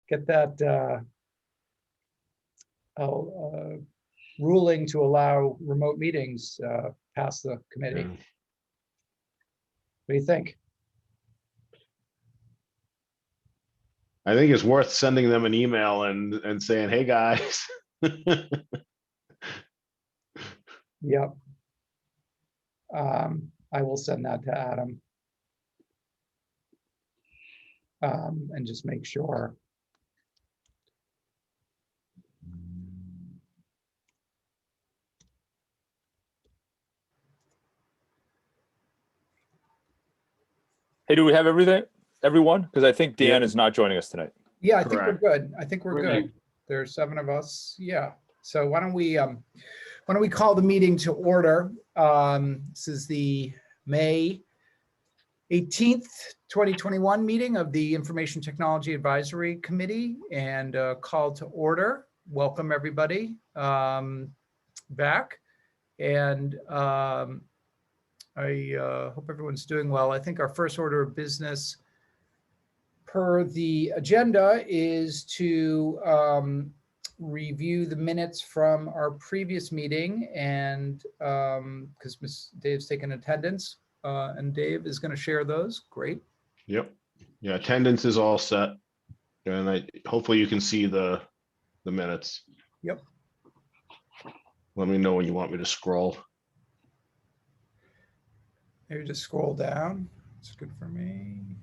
get that ruling to allow remote meetings past the committee. Yeah. What do you think? I think it's worth sending them an email and saying, hey, guys. Yep. I will send that to Adam. And just make sure. Hey, do we have everyone? Because I think Dan Yeah. is not joining us tonight. Yeah, I think we're Correct. good. I think we're good. There's 7 of us. Yeah. So why don't we call the meeting to order? This is the May 18th, 2021 meeting of the Information Technology Advisory Committee, and call to order. Welcome everybody back. And I hope everyone's doing well. I think our first order of business per the agenda is to review the minutes from our previous meeting, and because Ms. Dave's taken attendance, and Dave is going to share those. Great. Yep. Yeah, attendance is all set. And hopefully you can see the minutes. Yep. Let me know when you want me to scroll. Maybe just scroll down. It's good for me.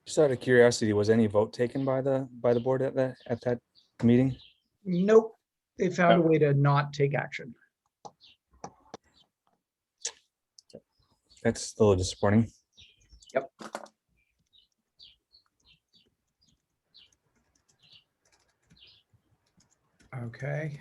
Just out of curiosity, was any vote taken by the board at that meeting? Nope. They found a way to not take action. That's a little disappointing. Yep. Okay.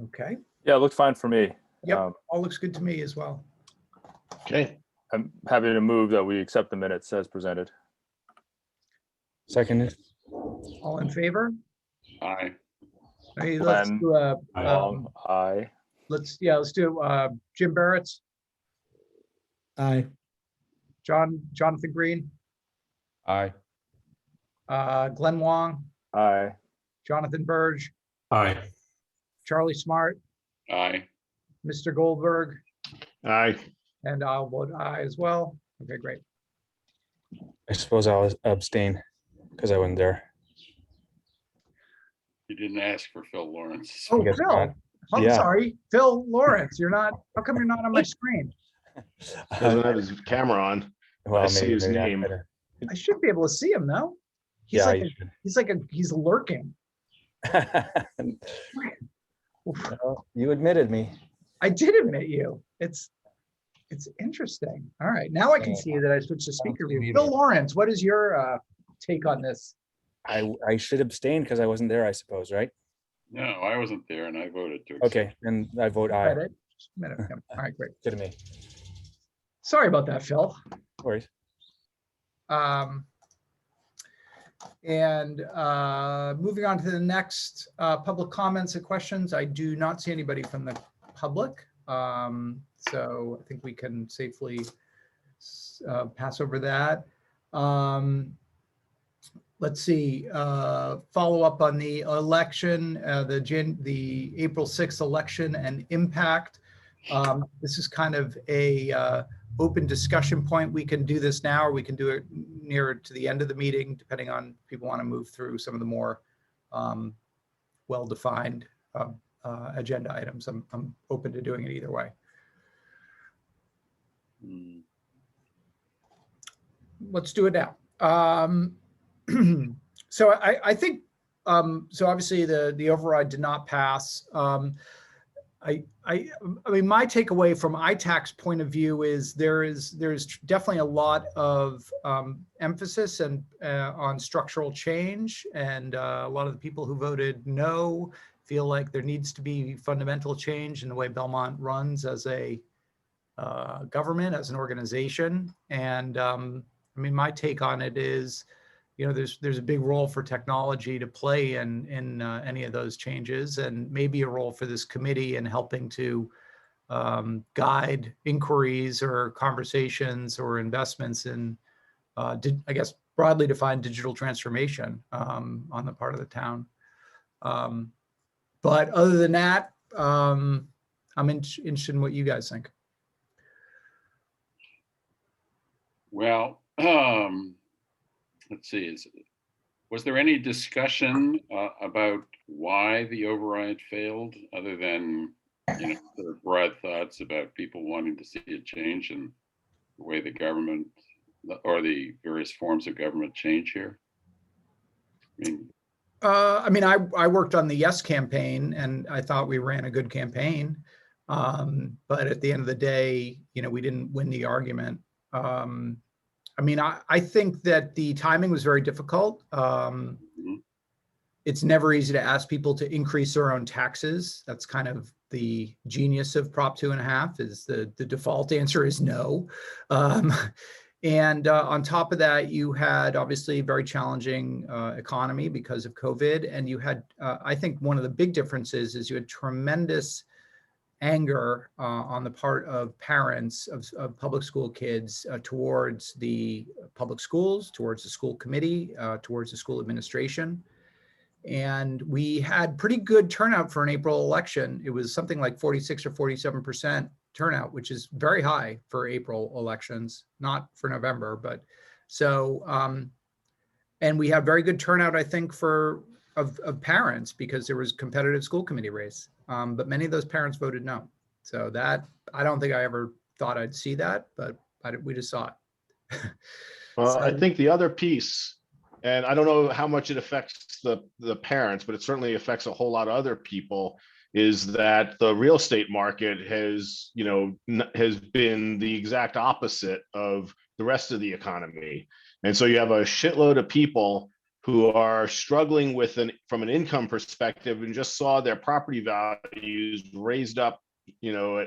Okay. Yeah, it looked fine for me. Yep. All looks good to me as well. Okay. I'm happy to move that we accept the minutes as presented. Seconded. All in favor? Aye. Hey, let's Glenn do Long, aye. let's do Jim Barrett's. Aye. Jonathan Green, Aye. Glenn Wong, Aye. Jonathan Burge, Aye. Charlie Smart, Aye. Mr. Goldberg, Aye. and I'll vote aye as well. Okay, great. I suppose I'll abstain because I wasn't there. You didn't ask for Phil Lawrence. Oh, guess Phil. not. I'm Yeah. sorry, Phil Lawrence. You're not. How come you're not on my screen? Doesn't have his camera on. I see his maybe not name. better. I should be able to see him though. He's Yeah, like you he's lurking. should. Well, you admitted me. I did admit you. It's interesting. All right, now I can see that I switched to speaker view. Phil Lawrence, what is your take on this? I should abstain because I wasn't there, I suppose, right? No, I wasn't there and I voted to. Okay, then I vote aye. Reddit? Just a minute. Yeah. All right, great. Good to me. Sorry about that, Phil. No worries. And moving on to the next public comments and questions. I do not see anybody from the public. So I think we can safely pass over that. Let's see, follow up on the election, the April 6th election and impact. This is kind of a open discussion point. We can do this now, or we can do it nearer to the end of the meeting, depending on if people want to move through some of the more well-defined agenda items. I'm open to doing it either way. let's do it now. So I think, so obviously the override did not pass. I mean, my takeaway from ITAC's point of view is there's definitely a lot of emphasis and on structural change, and a lot of the people who voted no feel like there needs to be fundamental change in the way Belmont runs as a government, as an organization. And I mean, my take on it is, you know, there's a big role for technology to play in any of those changes, and maybe a role for this committee in helping to guide inquiries or conversations or investments in, I guess, broadly defined digital transformation on the part of the town. But other than that, I'm interested in what you guys think. Well, let's see, was there any discussion about why the override failed, other than, you know, sort of broad thoughts about people wanting to see a change in the way the government or the various forms of government change here? I mean, I worked on the Yes campaign, and I thought we ran a good campaign. But at the end of the day, you know, we didn't win the argument. I mean, I think that the timing was very difficult. It's never easy to ask people to increase their own taxes. That's kind of the genius of Prop 2.5, is the default answer is no. And on top of that, you had obviously a very challenging economy because of COVID. And you had, I think one of the big differences is you had tremendous anger on the part of parents of public school kids towards the public schools, towards the school committee, towards the school administration. And we had pretty good turnout for an April election. It was something like 46 or 47% turnout, which is very high for April elections, not for November, but so, and we had very good turnout, I think, of parents, because there was competitive school committee race. But many of those parents voted no. So that, I don't think I ever thought I'd see that, but we just saw it. Well, So- I think the other piece, and I don't know how much it affects the parents, but it certainly affects a whole lot of other people, is that the real estate market has, you know, has been the exact opposite of the rest of the economy. And so you have a shitload of people who are struggling with from an income perspective, and just saw their property values raised up, you know,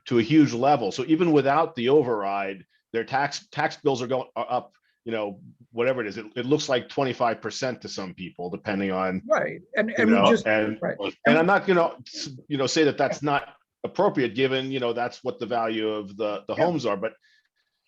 to a huge level. So even without the override, their tax bills are up, you know, whatever it is. It looks like 25% to some people, depending on, Right. And you we know, just, and right. I'm not gonna, you know, say that that's not appropriate, given, you know, that's what the value of the homes are. But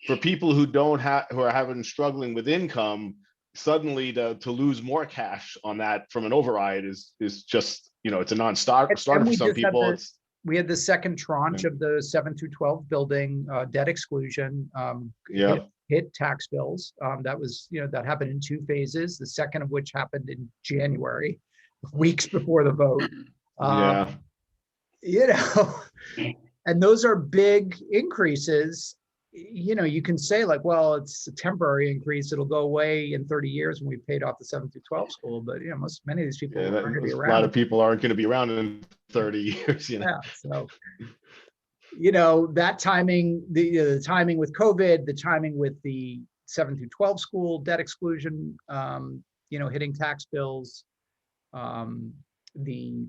for people who who are struggling with income, suddenly to lose more cash on that from an override is just, you know, it's a non-starter for we some just had people. we had the second tranche of the 7 through 12 building debt exclusion hit tax bills. That was, you know, that happened in 2 phases, the second of which happened in January, weeks before the vote. You know, and those are big increases. You know, you can say like, well, it's a temporary increase, it'll go away in 30 years when we've paid off the 7 through 12 school. But, you know, many of these people aren't going to be around. A lot of people aren't going to be around in 30 years, you know. Yeah, so, you know, that timing, the timing with COVID, the timing with the 7 through 12 school debt exclusion, you know, hitting tax bills, the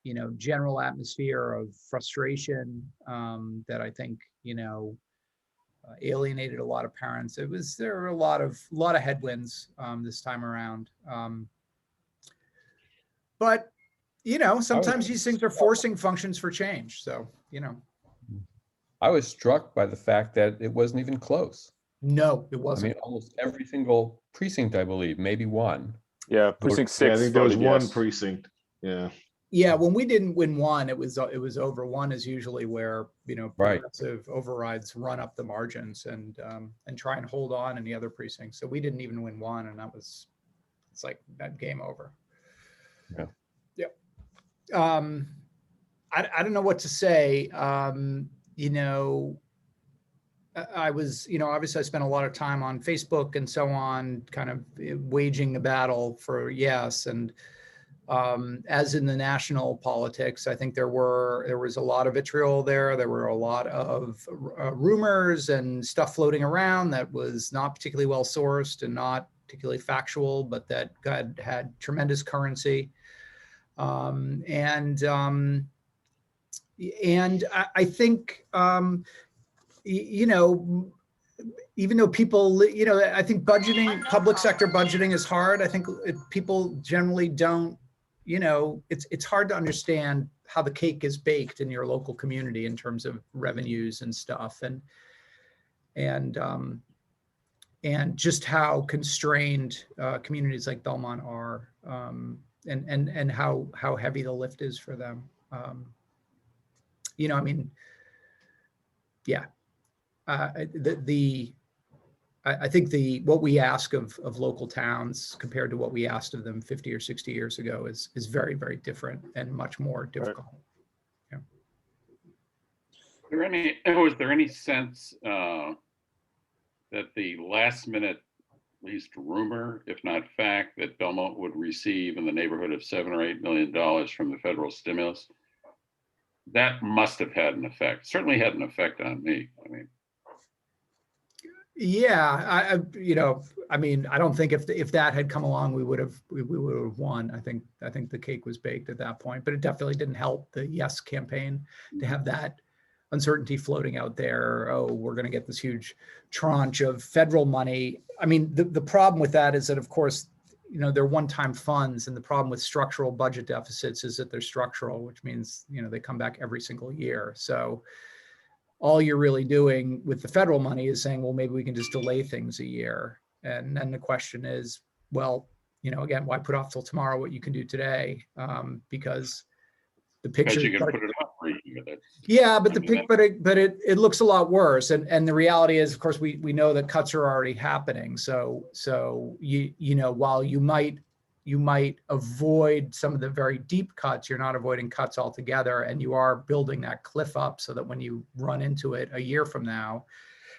you know, general atmosphere of frustration that I think, you know, alienated a lot of parents. There were a lot of headwinds this time around. But, you know, sometimes these things are forcing functions for change. So, you know. I was struck by the fact that it wasn't even close. No, it I wasn't. mean, almost every single precinct, I believe, maybe one. Yeah, precinct 6. Yeah, I think there was voted one yes. precinct. Yeah. Yeah, when we didn't win one, it was over. One is usually where, you know, Right. progressive overrides run up the margins and try and hold on in the other precincts. So we didn't even win one, and it's like that game over. Yeah. Yep. I don't know what to say. You know, I was, obviously I spent a lot of time on Facebook and so on, kind of waging the battle for yes. And as in the national politics, I think there was a lot of vitriol there. There were a lot of rumors and stuff floating around that was not particularly well sourced and not particularly factual, but that had tremendous currency. And I think, even though people, I think budgeting, public sector budgeting is hard. I think people generally don't, it's hard to understand how the cake is baked in your local community in terms of revenues and stuff. And just how constrained communities like Belmont are, and how heavy the lift is for them. Yeah. I think what we ask of local towns compared to what we asked of them 50 or 60 years ago is very, very different and much more difficult. Was there any sense that the last minute, at least rumor, if not fact, that Belmont would receive in the neighborhood of $7 or $8 million from the federal stimulus? That must have had an effect. Certainly had an effect on me. Yeah, I don't think if that had come along, we would have won. I think the cake was baked at that point, but it definitely didn't help the yes campaign to have that uncertainty floating out there. Oh, we're going to get this huge tranche of federal money. The problem with that is that, of course, they're one-time funds, and the problem with structural budget deficits is that they're structural, which means, they come back every single year. So all you're really doing with the federal money is saying, well, maybe we can just delay things a year. And then the question is, well, again, why put off till tomorrow what you can do today? Because the picture. Because you can put it off for a year. Yeah, but it looks a lot worse. And the reality is, of course, we know that cuts are already happening. So while you might avoid some of the very deep cuts, you're not avoiding cuts altogether, and you are building that cliff up so that when you run into it a year from now,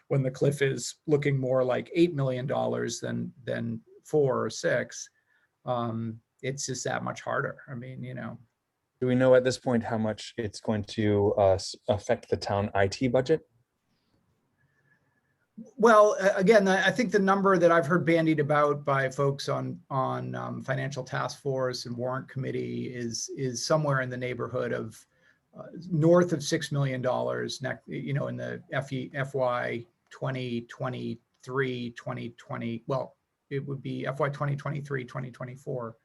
when the cliff is looking more like $8 million than 4 or 6, it's just that much harder. Do we know at this point how much it's going to affect the town IT budget? Well, again, I think the number that I've heard bandied about by folks on financial task force and warrant committee is somewhere in the neighborhood of north of $6 million in the FY 2023, 2020. Well, it would be FY 2023, 2024.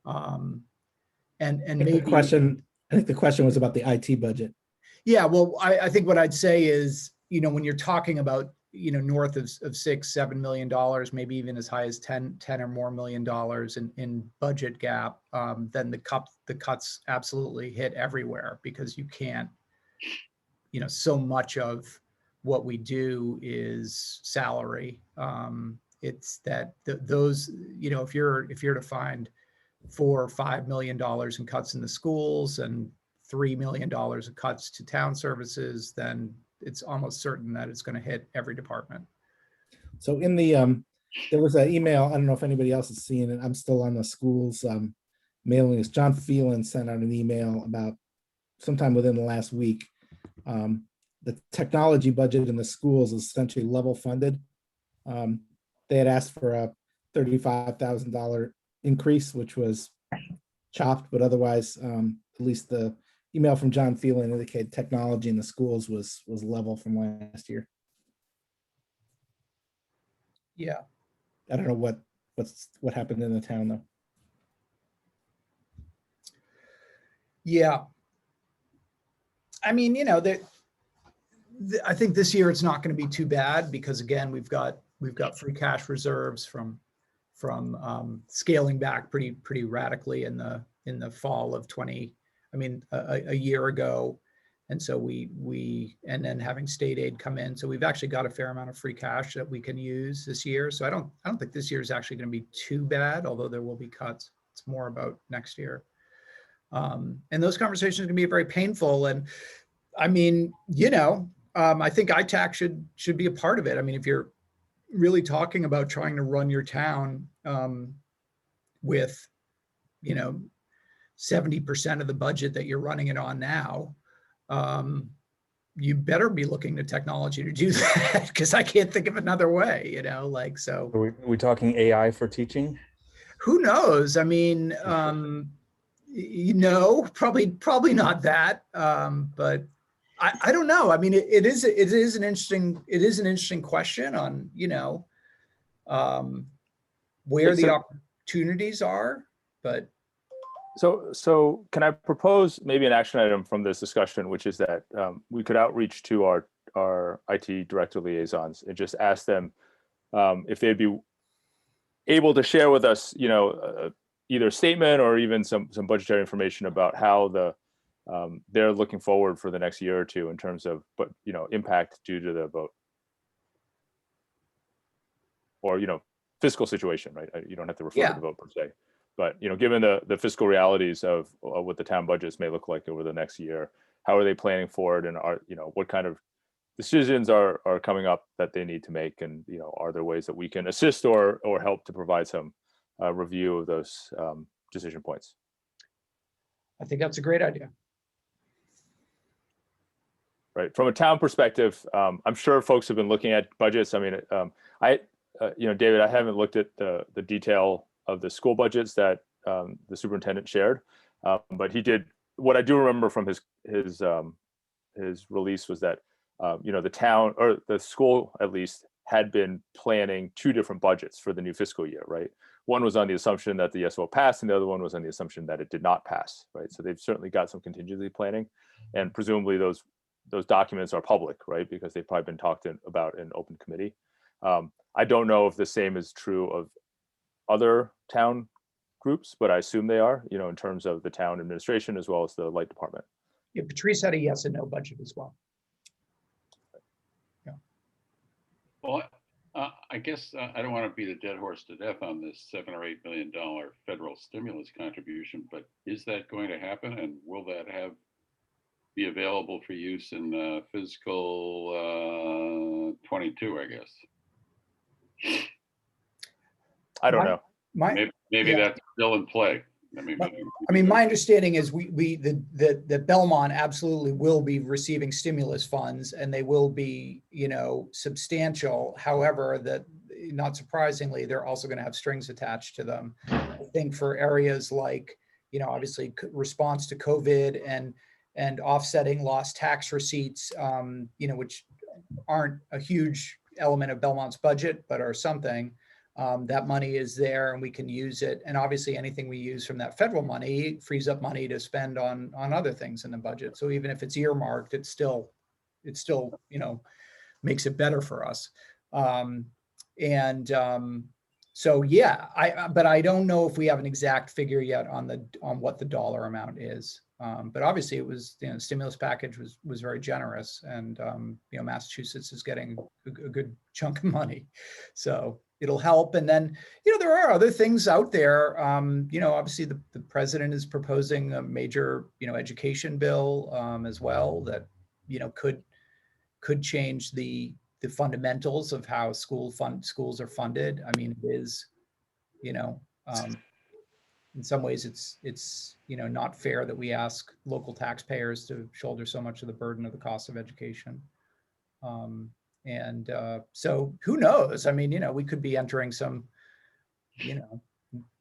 And maybe I think the question was about the IT budget. Yeah, well, I think what I'd say is, when you're talking about, north of $6-7 million, maybe even as high as 10 or more $million in budget gap, then the cuts absolutely hit everywhere, because you can't, so much of what we do is salary. It's that those, if you're to find $4 or $5 million in cuts in the schools and $3 million of cuts to town services, then it's almost certain that it's going to hit every department. So in the there was an email, I don't know if anybody else has seen it, I'm still on the schools mailing list. John Phelan sent out an email about sometime within the last week. The technology budget in the schools is essentially level funded. They had asked for a $35,000 increase, which was chopped, but otherwise, at least the email from John Phelan indicated technology in the schools was level from last year. Yeah. I don't know what happened in the town though. Yeah. I think this year it's not going to be too bad, because again, we've got free cash reserves from scaling back pretty radically in the fall of a year ago. And so and then having state aid come in. So we've actually got a fair amount of free cash that we can use this year. So I don't think this year is actually going to be too bad, although there will be cuts. It's more about next year. And those conversations are going to be very painful. And I think ITAC should be a part of it. I mean, if you're really talking about trying to run your town with, 70% of the budget that you're running it on now, you better be looking to technology to do that, because I can't think of another way, so. Are we talking AI for teaching? Who knows? I mean, probably not that, but I don't know. I mean, it is an interesting question on, where the opportunities are, but. So can I propose maybe an action item from this discussion, which is that we could outreach to our IT director liaisons and just ask them if they'd be able to share with us, either a statement or even some budgetary information about how they're looking forward for the next year or two in terms of, impact due to the vote, or fiscal situation, right? You don't have to refer to the vote per se, but given the fiscal realities of what the town budgets may look like over the next year, how are they planning for it, and what kind of decisions are coming up that they need to make, and are there ways that we can assist or help to provide some review of those decision points? I think that's a great idea. Right, from a town perspective, I'm sure folks have been looking at budgets. I mean, David, I haven't looked at the detail of the school budgets that the superintendent shared, but he did. What I do remember from his release was that the town, or the school at least, had been planning two different budgets for the new fiscal year, right? One was on the assumption that the yes vote passed, and the other one was on the assumption that it did not pass, right? So they've certainly got some contingency planning, and presumably those documents are public, right? Because they've probably been talked about in open committee. I don't know if the same is true of other town groups, but I assume they are, in terms of the town administration as well as the light department. Yeah, Patrice had a yes and no budget as well. Well, I guess I don't want to beat a dead horse to death on this $7 or $8 million federal stimulus contribution, but is that going to happen, and will that be available for use in fiscal 22? I guess. I don't know. Maybe that's still in play. I mean, my understanding is the Belmont absolutely will be receiving stimulus funds, and they will be, substantial. However, that not surprisingly, they're also going to have strings attached to them. I think for areas like, obviously response to COVID and offsetting lost tax receipts, which aren't a huge element of Belmont's budget, but are something. That money is there and we can use it. And obviously anything we use from that federal money frees up money to spend on other things in the budget. So even if it's earmarked, it still, makes it better for us. So yeah, but I don't know if we have an exact figure yet on what the dollar amount is. But obviously it was, stimulus package was very generous, and Massachusetts is getting a good chunk of money, so it'll help. And then, there are other things out there. Obviously the president is proposing a major, education bill as well that, could change the fundamentals of how schools are funded. I mean, it is, in some ways it's not fair that we ask local taxpayers to shoulder so much of the burden of the cost of education. So who knows? I mean, we could be entering some,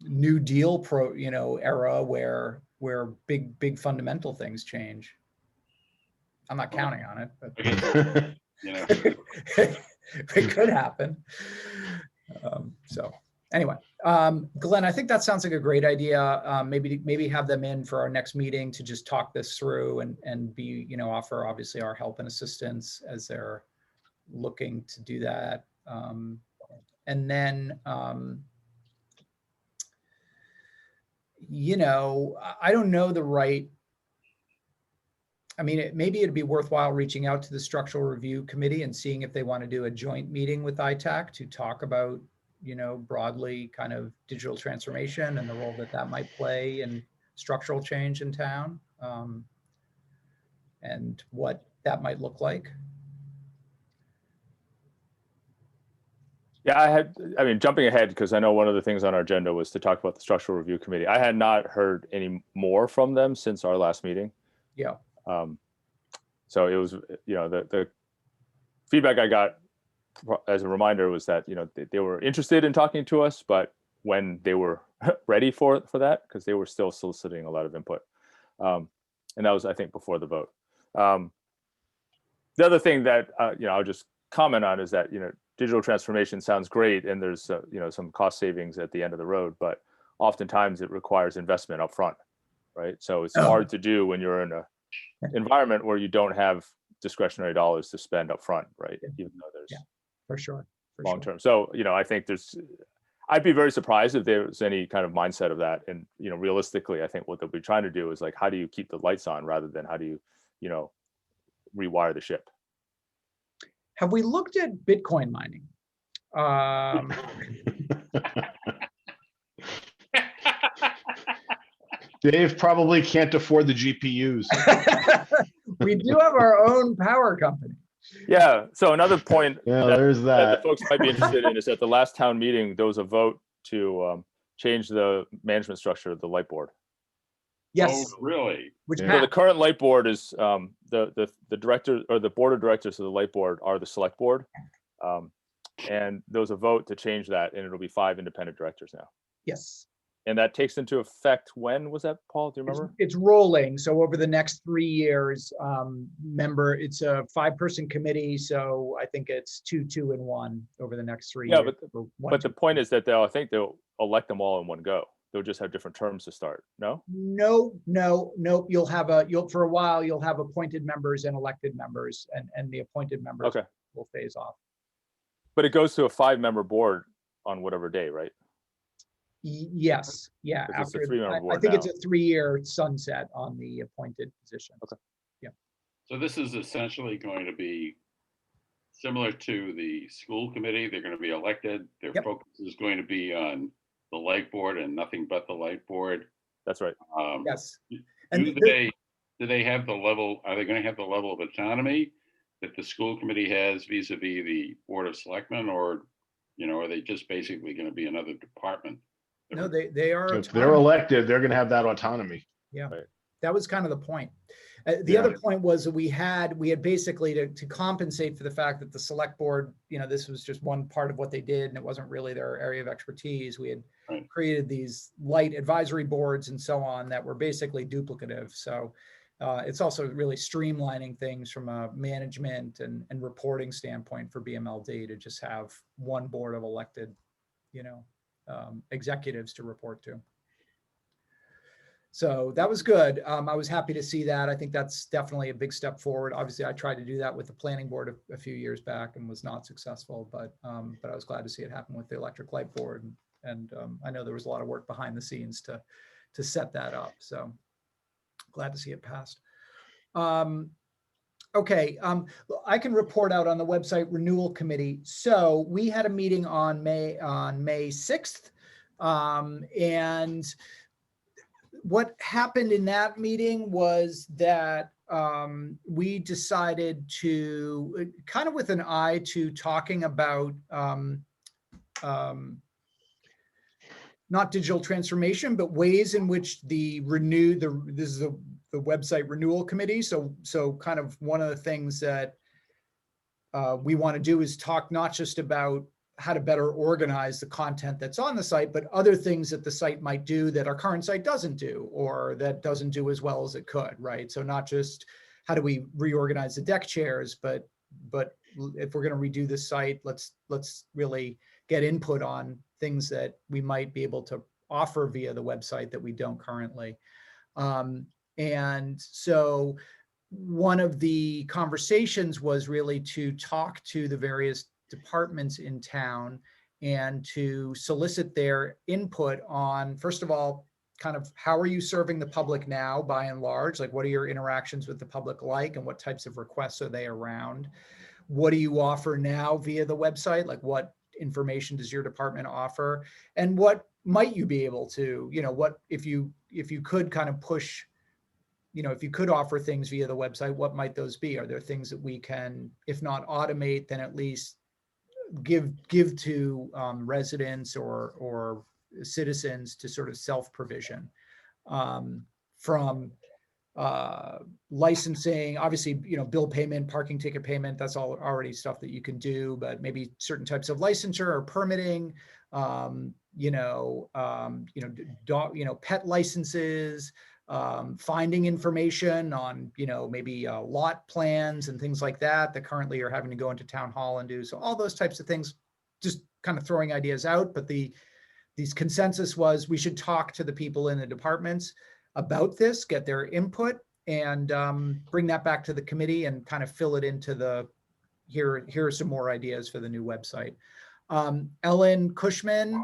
New Deal era where big fundamental things change. I'm not counting on it, but it could happen. So anyway, Glenn, I think that sounds like a great idea. Maybe have them in for our next meeting to just talk this through and be, offer obviously our help and assistance as they're looking to do that. And then, I don't know the right, I mean, maybe it'd be worthwhile reaching out to the structural review committee and seeing if they want to do a joint meeting with ITAC to talk about, broadly kind of digital transformation and the role that might play in structural change in town, and what that might look like. Yeah, I mean, jumping ahead, because I know one of the things on our agenda was to talk about the structural review committee. I had not heard any more from them since our last meeting. Yeah. So it was, the feedback I got as a reminder was that, they were interested in talking to us, but when they were ready for that, because they were still soliciting a lot of input. And that was, I think, before the vote. The other thing that, I'll just comment on is that, digital transformation sounds great, and there's some cost savings at the end of the road, but oftentimes it requires investment up front, right? So it's hard to do when you're in a environment where you don't have discretionary dollars to spend up front, right? Even though there's for sure. long term. So I think I'd be very surprised if there was any kind of mindset of that. And realistically, I think what they'll be trying to do is like, how do you keep the lights on rather than how do you rewire the ship? Have we looked at Bitcoin mining? Dave probably can't afford the GPUs. We do have our own power company. Yeah. So another point There's that that. the folks might be interested in is at the last town meeting, there was a vote to change the management structure of the light board. Yes. Oh, really? Which Yeah. So the passed. current light board is the director or the board of directors of the light board are the select board. And there was a vote to change that, and it'll be 5 independent directors now. Yes. And that takes into effect, when was that, Paul? Do you remember? It's rolling. So over the next 3 years, it's a 5-person committee. So I think it's 2, 2, and 1 over the next 3 Yeah, years. but the point is that I think they'll elect them all in one go. They'll just have different terms to start. No? No. For a while, you'll have appointed members and elected members, and the appointed members Okay. will phase off. But it goes to a 5-member board on whatever day, right? Yes. Yeah. 'Cause it's a After, 3-member I board think it's now. a 3-year sunset on the appointed positions. Okay. So this is essentially going to be similar to the school committee. They're going to be elected. Their Yep. focus is going to be on the light board and nothing but the light board. That's right. Yes. Do And they have the level, are they going to have the level of autonomy that the school committee has vis-a-vis the Board of Selectmen, or, are they just basically going to be another department? no, they are. If they're elected, they're going to have that autonomy. Yeah, Right. that was kind of the point. The Yeah. other point was that we had basically to compensate for the fact that the select board, this was just one part of what they did, and it wasn't really their area of expertise. We had Right. created these light advisory boards and so on that were basically duplicative. So it's also really streamlining things from a management and reporting standpoint for BMLD to just have one board of elected, executives to report to. So that was good. I was happy to see that. I think that's definitely a big step forward. Obviously, I tried to do that with the planning board a few years back and was not successful, but I was glad to see it happen with the electric light board. And I know there was a lot of work behind the scenes to set that up. So glad to see it passed. Okay, I can report out on the website renewal committee. So we had a meeting on May 6th, and what happened in that meeting was that we decided to, kind of with an eye to talking about not digital transformation, but ways in which this is the website renewal committee. So kind of one of the things that we want to do is talk not just about how to better organize the content that's on the site, but other things that the site might do that our current site doesn't do, or that doesn't do as well as it could, right? So not just how do we reorganize the deck chairs, but if we're going to redo the site, let's really get input on things that we might be able to offer via the website that we don't currently. And so one of the conversations was really to talk to the various departments in town and to solicit their input on, first of all, kind of how are you serving the public now by and large? Like, what are your interactions with the public like, and what types of requests are they around? What do you offer now via the website? Like, what information does your department offer? And what might you be able to, what if you could kind of push, if you could offer things via the website, what might those be? Are there things that we can, if not automate, then at least give to residents or citizens to sort of self-provision, from licensing, obviously, bill payment, parking ticket payment, that's all already stuff that you can do, but maybe certain types of licensure or permitting, pet licenses, finding information on, maybe lot plans and things like that currently are having to go into town hall and do. So all those types of things, just kind of throwing ideas out. But these consensus was we should talk to the people in the departments about this, get their input, and bring that back to the committee and kind of fill it into here are some more ideas for the new website. Ellen Cushman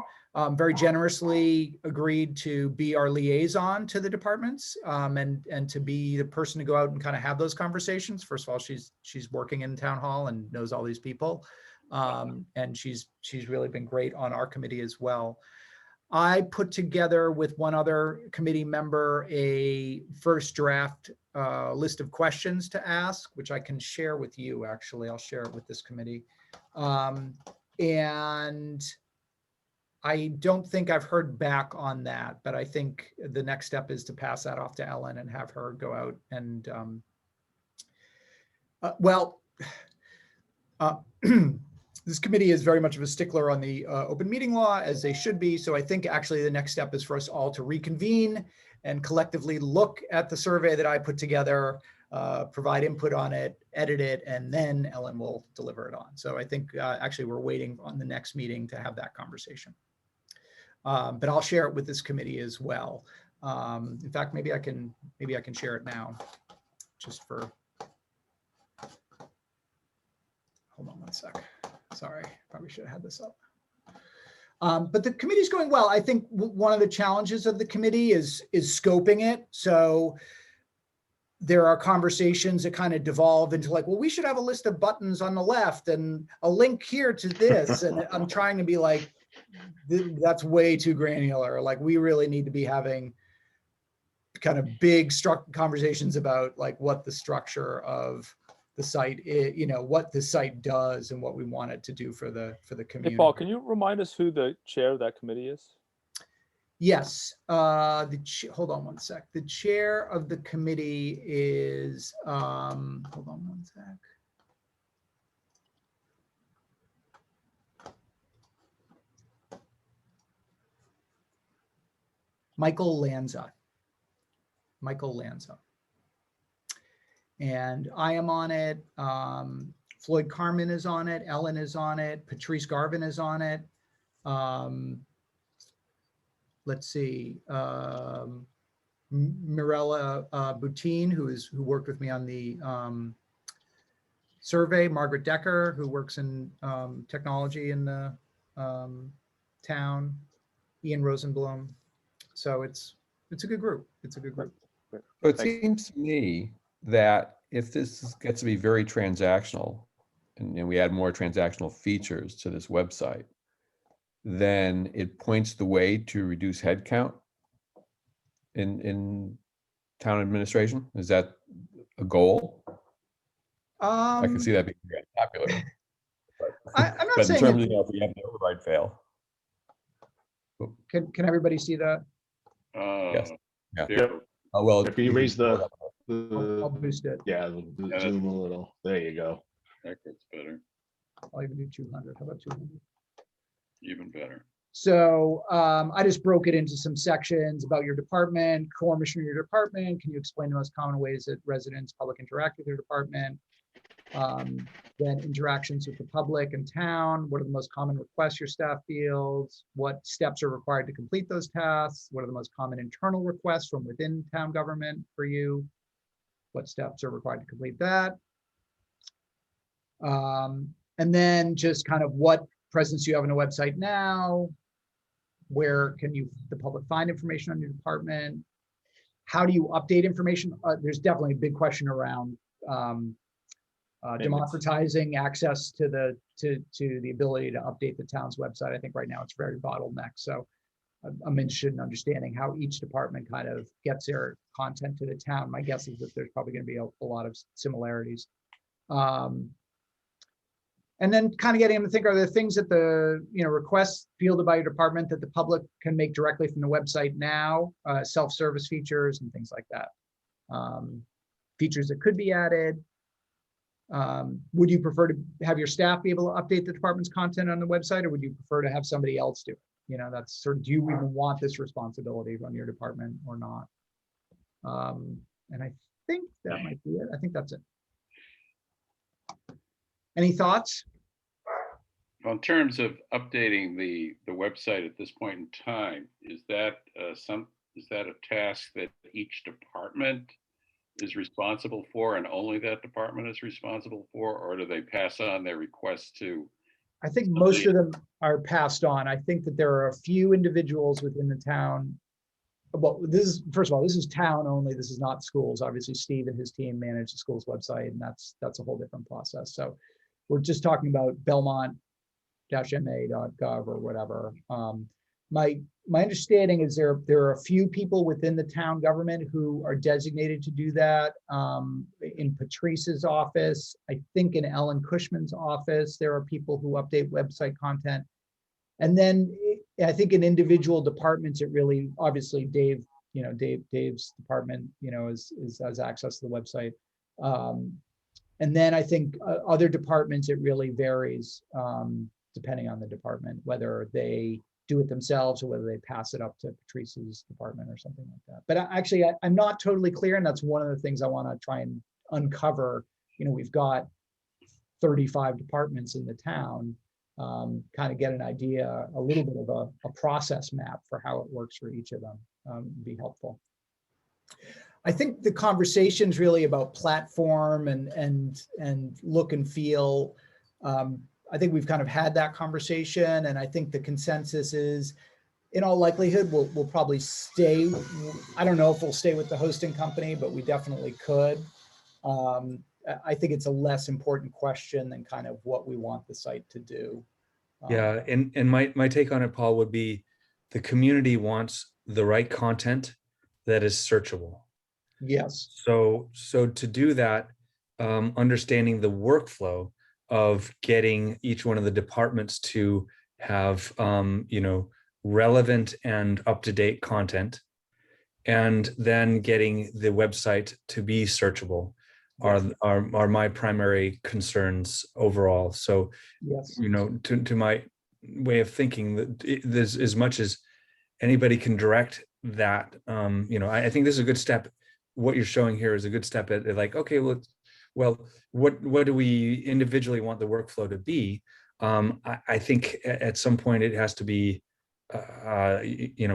very generously agreed to be our liaison to the departments, and to be the person to go out and kind of have those conversations. First of all, she's working in town hall and knows all these people. And she's really been great on our committee as well. I put together with one other committee member a first draft list of questions to ask, which I can share with you. Actually, I'll share it with this committee. And I don't think I've heard back on that, but I think the next step is to pass that off to Ellen and have her go out and, this committee is very much of a stickler on the open meeting law, as they should be. So I think actually the next step is for us all to reconvene and collectively look at the survey that I put together, provide input on it, edit it, and then Ellen will deliver it on. So I think actually we're waiting on the next meeting to have that conversation. But I'll share it with this committee as well. In fact, maybe I can share it now, just for. Hold on one sec. Sorry, probably should have had this up. But the committee's going well. I think one of the challenges of the committee is scoping it. So there are conversations that kind of devolve into like, well, we should have a list of buttons on the left and a link here to this. And I'm trying to be like, that's way too granular. Like, we really need to be having kind of big conversations about like what the structure of the site is, what the site does and what we want it to do for the community. Hey, Paul, can you remind us who the chair of that committee is? Yes. Hold on one sec. The chair of the committee is, hold on one sec. Michael Lanza. And I am on it. Floyd Carmen is on it. Ellen is on it. Patrice Garvin is on it. Let's see. Mirella Boutine, who worked with me on the survey. Margaret Decker, who works in technology in the town. Ian Rosenblum. So it's a good group. It's a good group. So it seems to me that if this gets to be very transactional and we add more transactional features to this website, then it points the way to reduce headcount in town administration. Is that a goal? I can see that being very popular. I'm not But in saying terms of, if we have an override fail. Can everybody see that? Yes. Yeah. There. Oh, well, If you raise I'll the boost it. yeah, zoom a little. There you go. That gets better, I'll even do 200. How about 200? even better. So I just broke it into some sections about your department, core mission of your department. Can you explain the most common ways that residents, public interact with your department? Then interactions with the public and town. What are the most common requests your staff fields? What steps are required to complete those tasks? What are the most common internal requests from within town government for you? What steps are required to complete that? And then just kind of what presence you have on a website now? Where can the public find information on your department? How do you update information? There's definitely a big question around democratizing access to the ability to update the town's website. I think right now it's very bottlenecked. So I'm interested in understanding how each department kind of gets their content to the town. My guess is that there's probably going to be a lot of similarities. And then kind of getting them to think, are there things that the, requests fielded by your department that the public can make directly from the website now, self-service features and things like that. Features that could be added. Would you prefer to have your staff be able to update the department's content on the website, or would you prefer to have somebody else do it? That's sort of, do you even want this responsibility on your department or not? And I think that might be it. I think that's it. Any thoughts? Well, in terms of updating the website at this point in time, is that a task that each department is responsible for and only that department is responsible for, or do they pass on their requests to? I think most of them are passed on. I think that there are a few individuals within the town. Well, first of all, this is town only. This is not schools. Obviously, Steve and his team manage the school's website, and that's a whole different process. So we're just talking about Belmont-ma.gov or whatever. My understanding is there are a few people within the town government who are designated to do that. In Patrice's office, I think in Ellen Cushman's office, there are people who update website content. And then I think in individual departments, it really, obviously Dave's department, has access to the website. And then I think other departments, it really varies depending on the department, whether they do it themselves or whether they pass it up to Patrice's department or something like that. But I'm not totally clear, and that's one of the things I want to try and uncover. We've got 35 departments in the town, kind of get an idea, a little bit of a process map for how it works for each of them would be helpful. I think the conversation's really about platform and look and feel. I think we've kind of had that conversation, and I think the consensus is, in all likelihood, we'll probably stay. I don't know if we'll stay with the hosting company, but we definitely could. I think it's a less important question than kind of what we want the site to do. Yeah, and my take on it, Paul, would be the community wants the right content that is searchable. Yes. So to do that, understanding the workflow of getting each one of the departments to have relevant and up-to-date content, and then getting the website to be searchable are my primary concerns overall. So yes, to my way of thinking, that there's, as much as anybody can direct that, I think this is a good step. What you're showing here is a good step at like, okay, well, what do we individually want the workflow to be? I think at some point it has to be,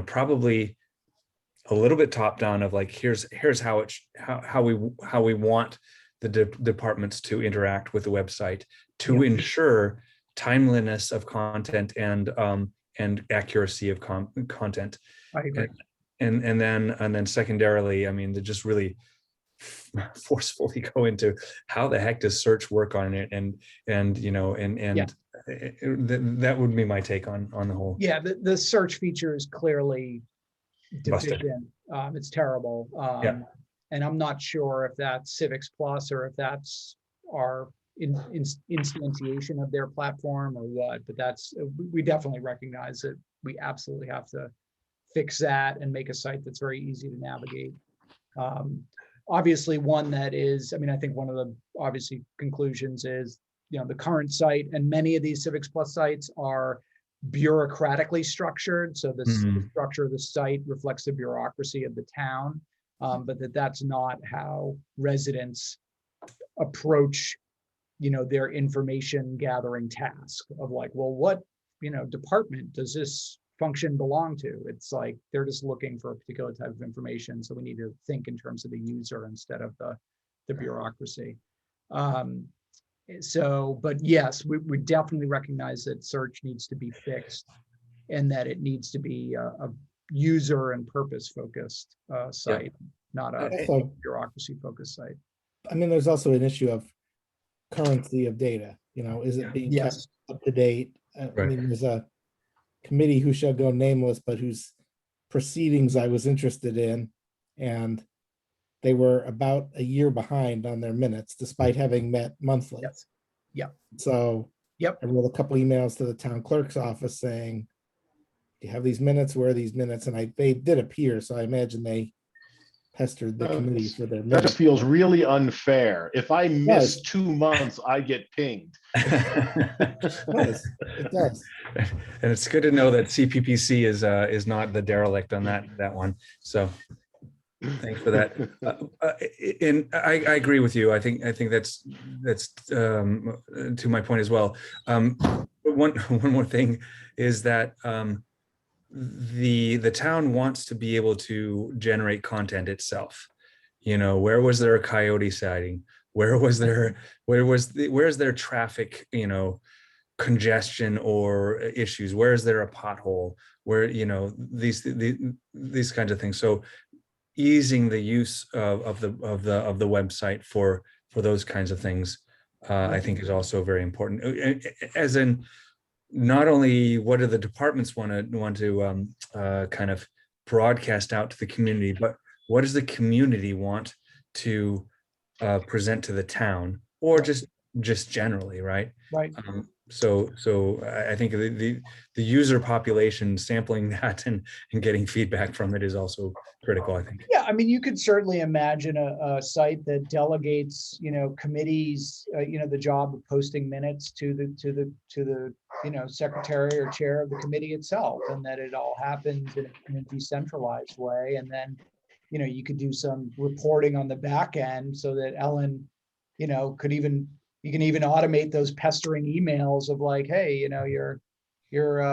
probably a little bit top down of like, here's how we want the departments to interact with the website to ensure timeliness of content and accuracy of content. I agree. And then secondarily, I mean, to just really forcefully go into how the heck does search work on it, that would be my take on the whole. Yeah, the search feature is clearly Busted. deficient. It's terrible. And I'm not sure if that's Civics Plus or if that's our instantiation of their platform or what, but we definitely recognize that we absolutely have to fix that and make a site that's very easy to navigate. Obviously one that is, I think one of the obviously conclusions is, the current site and many of these Civics Plus sites are bureaucratically structured. So the structure of the site reflects the bureaucracy of the town, but that's not how residents approach, their information gathering task of like, well, what, department does this function belong to? It's like, they're just looking for a particular type of information. So we need to think in terms of the user instead of the bureaucracy. But yes, we definitely recognize that search needs to be fixed and that it needs to be a user and purpose focused site, not a bureaucracy focused site. There's also an issue of currency of data. Is it being kept up to date? There's a committee who shall go nameless, but whose proceedings I was interested in, and they were about a year behind on their minutes, despite having met monthly. Yes. Yeah. So Yep. I wrote a couple emails to the town clerk's office saying, you have these minutes, where are these minutes? And they did appear, so I imagine they pestered the committee for their That minutes. just feels really unfair. If I miss does. 2 months, I get pinged. It does. It does. And it's good to know that CPPC is not the derelict on that one. So thanks for that. And I agree with you. I think that's to my point as well. But one more thing is that the town wants to be able to generate content itself. You know, where was there a coyote sighting? Where's there traffic, you know, congestion or issues? Where is there a pothole? Where, you know, these kinds of things. So easing the use of the website for those kinds of things, I think is also very important. As in, not only what do the departments want to kind of broadcast out to the community, but what does the community want to present to the town, or just generally, right? Right. So I think the user population, sampling that and getting feedback from it is also critical, I think. Yeah, I mean, you could certainly imagine a site that delegates, you know, committees, you know, the job of posting minutes to the you know, secretary or chair of the committee itself, and that it all happens in a decentralized way. And then, you know, you could do some reporting on the back end so that Ellen, you know, you can even automate those pestering emails of like, hey, you know, your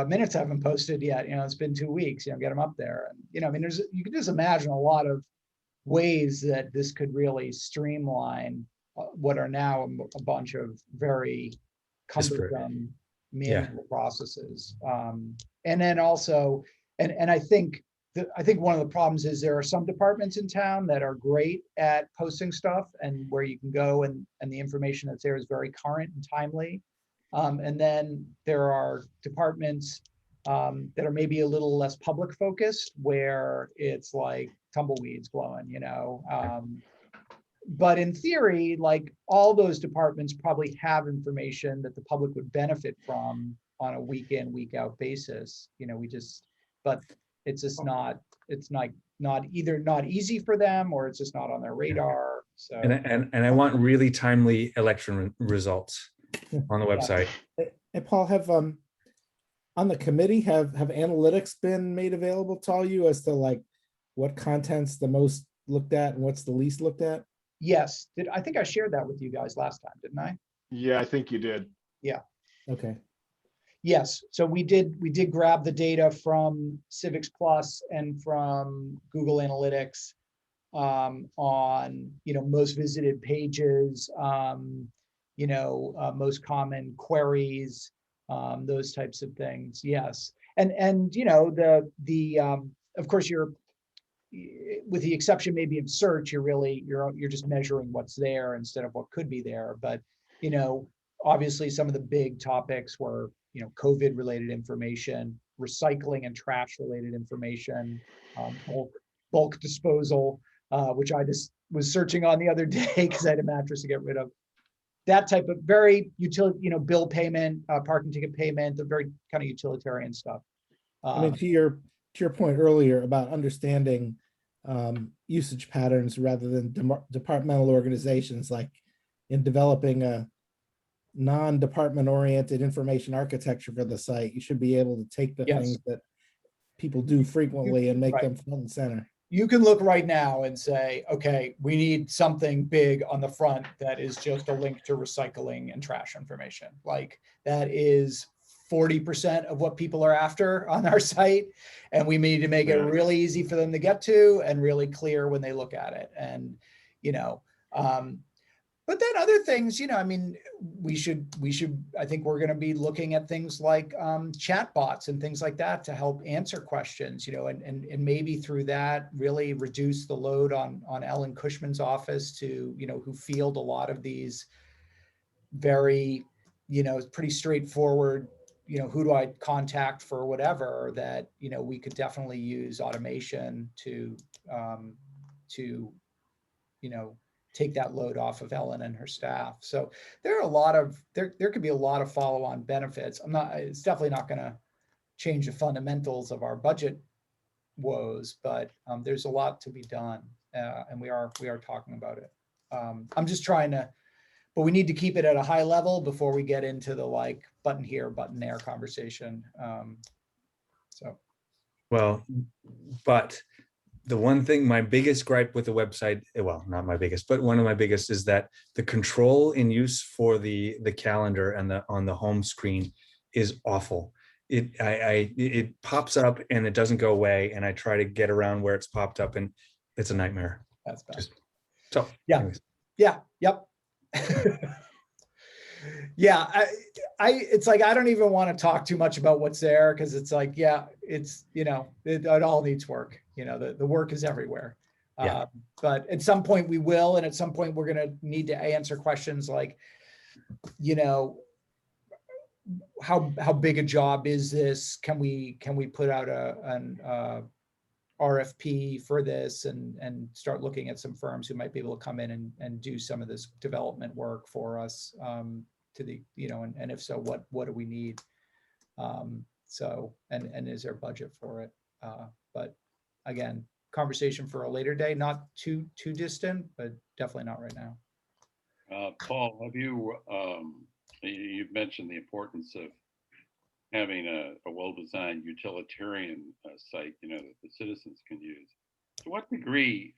minutes haven't posted yet. You know, it's been 2 weeks. You know, get them up there. And you know, I mean, you can just imagine a lot of ways that this could really streamline what are now a bunch of very cumbersome manual processes. And then also, and I think one of the problems is there are some departments in town that are great at posting stuff and where you can go and the information that's there is very current and timely. And then there are departments that are maybe a little less public focused, where it's like tumbleweeds blowing, you know. But in theory, like all those departments probably have information that the public would benefit from on a week in, week out basis. You know, but it's just not either not easy for them, or it's just not on their radar. So and I want really timely election results on the website. And Paul, have on the committee, have analytics been made available to all you as to like what content's the most looked at and what's the least looked at? Yes, I think I shared that with you guys last time, didn't I? Yeah, I think you did. Yeah. Okay. Yes, so we did grab the data from Civics Plus and from Google Analytics on, you know, most visited pages, you know, most common queries, those types of things. Yes, and you know, the of course, you're, with the exception maybe of search, you're just measuring what's there instead of what could be there. But you know, obviously some of the big topics were, you know, COVID related information, recycling and trash related information, bulk disposal, which I just was searching on the other day because I had a mattress to get rid of. That type of very utility, you know, bill payment, parking ticket payment, the very kind of utilitarian stuff. I mean, to your point earlier about understanding usage patterns rather than departmental organizations, like in developing a non-department oriented information architecture for the site, you should be able to take the things that people do frequently and make them front and center. You can look right now and say, okay, we need something big on the front that is just a link to recycling and trash information. Like that is 40% of what people are after on our site. And we need to make it really easy for them to get to and really clear when they look at it. And, you know, but then other things, you know, I mean, we should, I think we're going to be looking at things like chat bots and things like that to help answer questions, you know, and maybe through that really reduce the load on Ellen Cushman's office to, you know, who field a lot of these very, you know, pretty straightforward, you know, who do I contact for whatever, that, you know, we could definitely use automation to, you know, take that load off of Ellen and her staff. So there are a lot of, there could be a lot of follow-on benefits. It's definitely not going to change the fundamentals of our budget woes, but there's a lot to be done, and we are talking about it. I'm just trying to, but we need to keep it at a high level before we get into the like button here, button there conversation. So. Well, but the one thing, my biggest gripe with the website, well, not my biggest, but one of my biggest is that the control in use for the calendar and on the home screen is awful. It pops up and it doesn't go away, and I try to get around where it's popped up, and it's a nightmare. That's bad. So yeah, anyways. yeah, yep. Yeah, it's like, I don't even want to talk too much about what's there, because it's like, yeah, it's, you know, it all needs work. You know, the work is everywhere. Yeah. But at some point we will, and at some point we're going to need to answer questions like, you know, how big a job is this? Can we put out an RFP for this and start looking at some firms who might be able to come in and do some of this development work for us, to the, you know, and if so, what do we need? So, and is there budget for it? But again, conversation for a later day, not too distant, but definitely not right now. Paul, have you, you've mentioned the importance of having a well-designed utilitarian site, you know, that the citizens can use. To what degree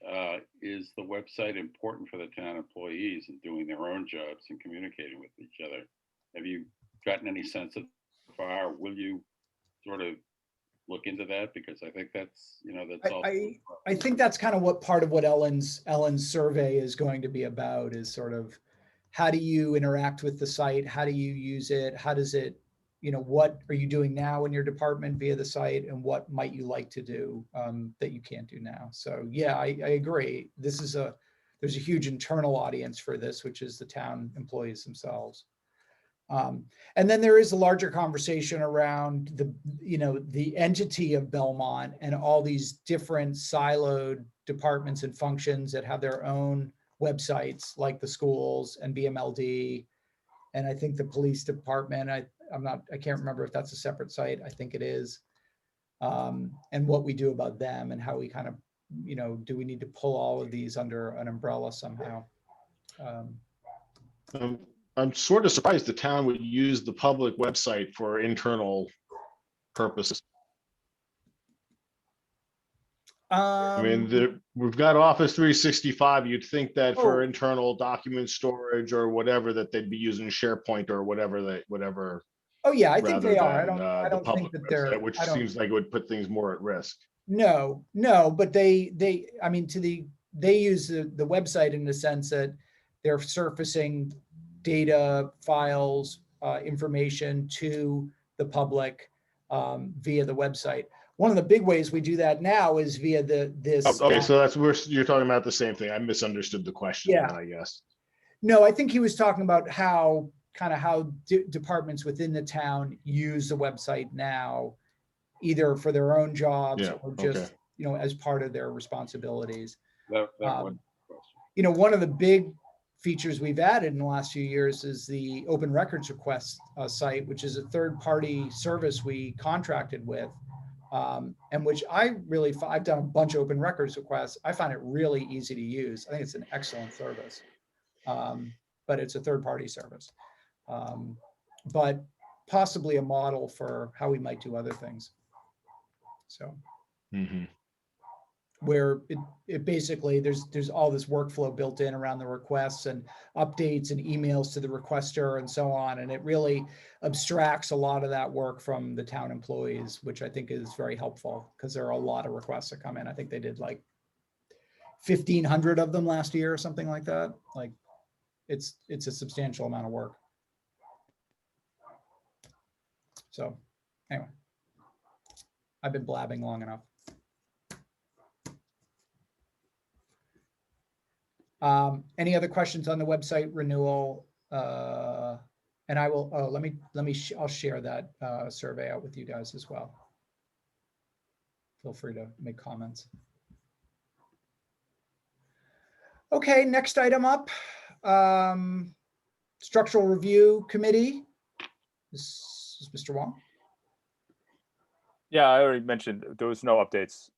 is the website important for the town employees in doing their own jobs and communicating with each other? Have you gotten any sense of far? Will you sort of look into that? Because I think that's, you know, that's all. I think that's kind of what part of what Ellen's survey is going to be about, is sort of, how do you interact with the site? How do you use it? How does it, you know, what are you doing now in your department via the site, and what might you like to do that you can't do now? So yeah, I agree. There's a huge internal audience for this, which is the town employees themselves. And then there is a larger conversation around the, you know, the entity of Belmont and all these different siloed departments and functions that have their own websites, like the schools and BMLD. And I think the police department, I can't remember if that's a separate site. I think it is. And what we do about them, and how we kind of, you know, do we need to pull all of these under an umbrella somehow? I'm sort of surprised the town would use the public website for internal purposes. I mean, we've got Office 365. You'd think that for internal document storage or whatever, that they'd be using SharePoint or whatever. Oh yeah, I think they are. I don't think that they're, which seems like it would put things more at risk. No, but they I mean, they use the website in the sense that they're surfacing data, files, information to the public via the website. One of the big ways we do that now is via this. Okay, so you're talking about the same thing. I misunderstood the question. Yeah. I guess. No, I think he was talking about how departments within the town use the website now, either for their own jobs or just, you know, as part of their responsibilities. That one question. You know, one of the big features we've added in the last few years is the open records request site, which is a third-party service we contracted with, and which I've done a bunch of open records requests. I find it really easy to use. I think it's an excellent service, but it's a third-party service, but possibly a model for how we might do other things. So. Where it basically, there's all this workflow built in around the requests and updates and emails to the requester and so on. And it really abstracts a lot of that work from the town employees, which I think is very helpful, because there are a lot of requests that come in. I think they did like 1,500 of them last year or something like that. Like it's a substantial amount of work. So anyway, I've been blabbing long enough. Any other questions on the website renewal? And I will, I'll share that survey out with you guys as well. Feel free to make comments. Okay, next item up, Structural Review Committee. This is Mr. Wong. Yeah, I already mentioned there was no updates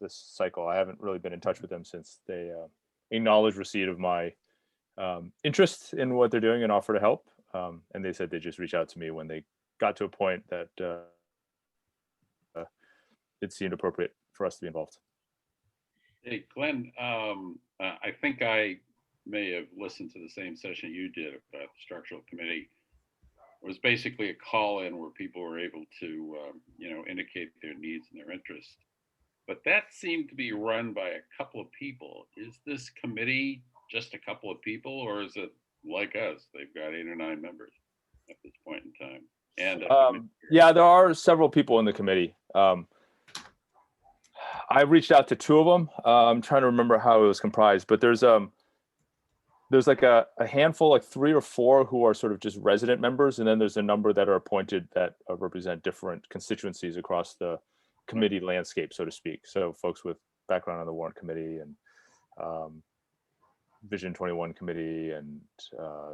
this cycle. I haven't really been in touch with them since they acknowledged receipt of my interest in what they're doing and offer to help. And they said they just reach out to me when they got to a point that it seemed appropriate for us to be involved. Hey, Glenn, I think I may have listened to the same session you did about the structural committee. It was basically a call-in where people were able to, indicate their needs and their interests. But that seemed to be run by a couple of people. Is this committee just a couple of people, or is it like us? They've got 8 or 9 members at this point in time. And yeah, there are several people in the committee. I reached out to 2 of them. I'm trying to remember how it was comprised, but there's like a handful, like 3 or 4 who are sort of just resident members, and then there's a number that are appointed that represent different constituencies across the committee landscape, so to speak. So folks with background on the warrant committee and Vision 21 committee and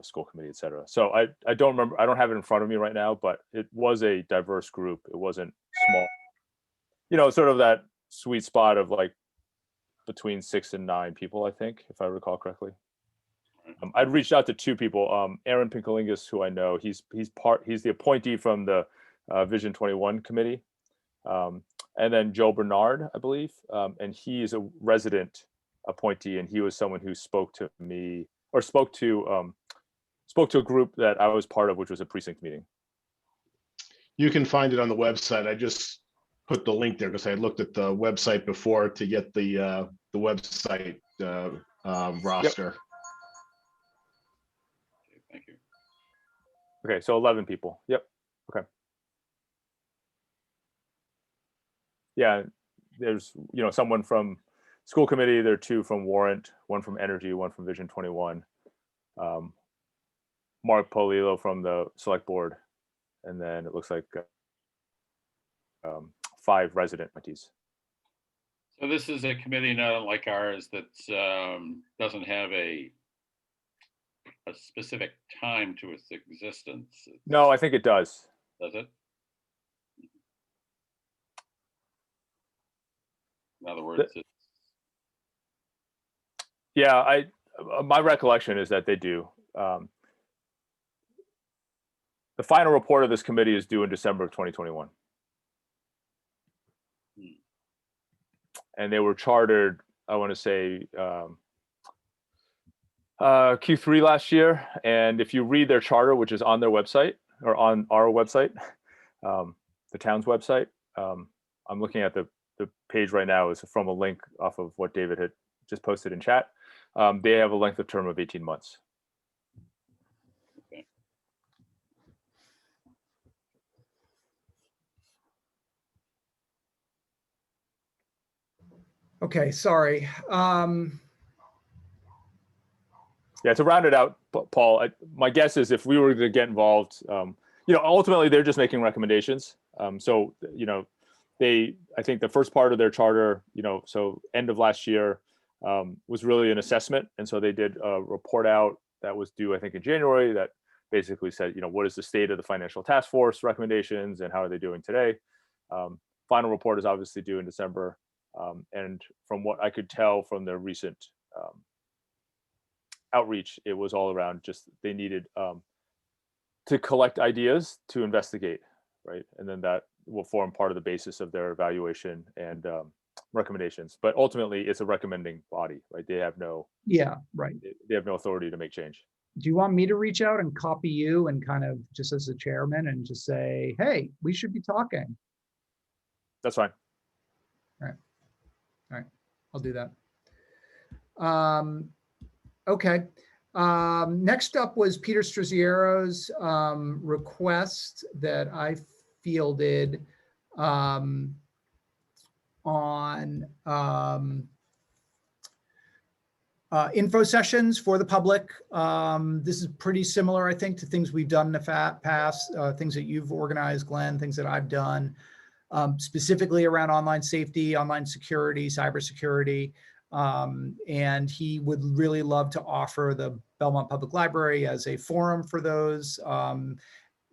school committee, et cetera. So I don't remember, I don't have it in front of me right now, but it was a diverse group. It wasn't small, sort of that sweet spot of like between 6 and 9 people, I think, if I recall correctly. I'd reached out to 2 people, Aaron Pinkolingus, who I know, he's the appointee from the Vision 21 committee. And then Joe Bernard, I believe, and he is a resident appointee, and he was someone who spoke to me, or spoke to a group that I was part of, which was a precinct meeting. You can find it on the website. I just put the link there because I looked at the website before to get the website roster. Yep. Thank you. Okay, so 11 people. Yep. Okay. Yeah, there's someone from school committee. There are 2 from warrant, 1 from energy, 1 from Vision 21. Mark Polillo from the select board, and then it looks like 5 resident appointees. So this is a committee not like ours that doesn't have a specific time to its existence. No, I think it does. Does it? In other words, Yeah, my recollection is that they do. The final report of this committee is due in December of 2021. And they were chartered, I want to say, Q3 last year. And if you read their charter, which is on their website, or on our website, the town's website, I'm looking at the page right now, is from a link off of what David had just posted in chat. They have a length of term of 18 months. Okay. Okay, sorry. Yeah, to round it out, Paul, my guess is if we were to get involved, ultimately they're just making recommendations. So, I think the first part of their charter, so end of last year, was really an assessment. And so they did a report out that was due, I think, in January, that basically said, what is the state of the financial task force recommendations and how are they doing today? Final report is obviously due in December. And from what I could tell from their recent outreach, it was all around just they needed to collect ideas to investigate, right? And then that will form part of the basis of their evaluation and recommendations. But ultimately, it's a recommending body, right? They have no they have no authority to make change. Do you want me to reach out and copy you and kind of just as a chairman and just say, hey, we should be talking? That's fine. All right, I'll do that. Okay. Next up was Peter Struzziero's request that I fielded on info sessions for the public. This is pretty similar, I think, to things we've done in the past, things that you've organized, Glenn, things that I've done, specifically around online safety, online security, cybersecurity. And he would really love to offer the Belmont Public Library as a forum for those,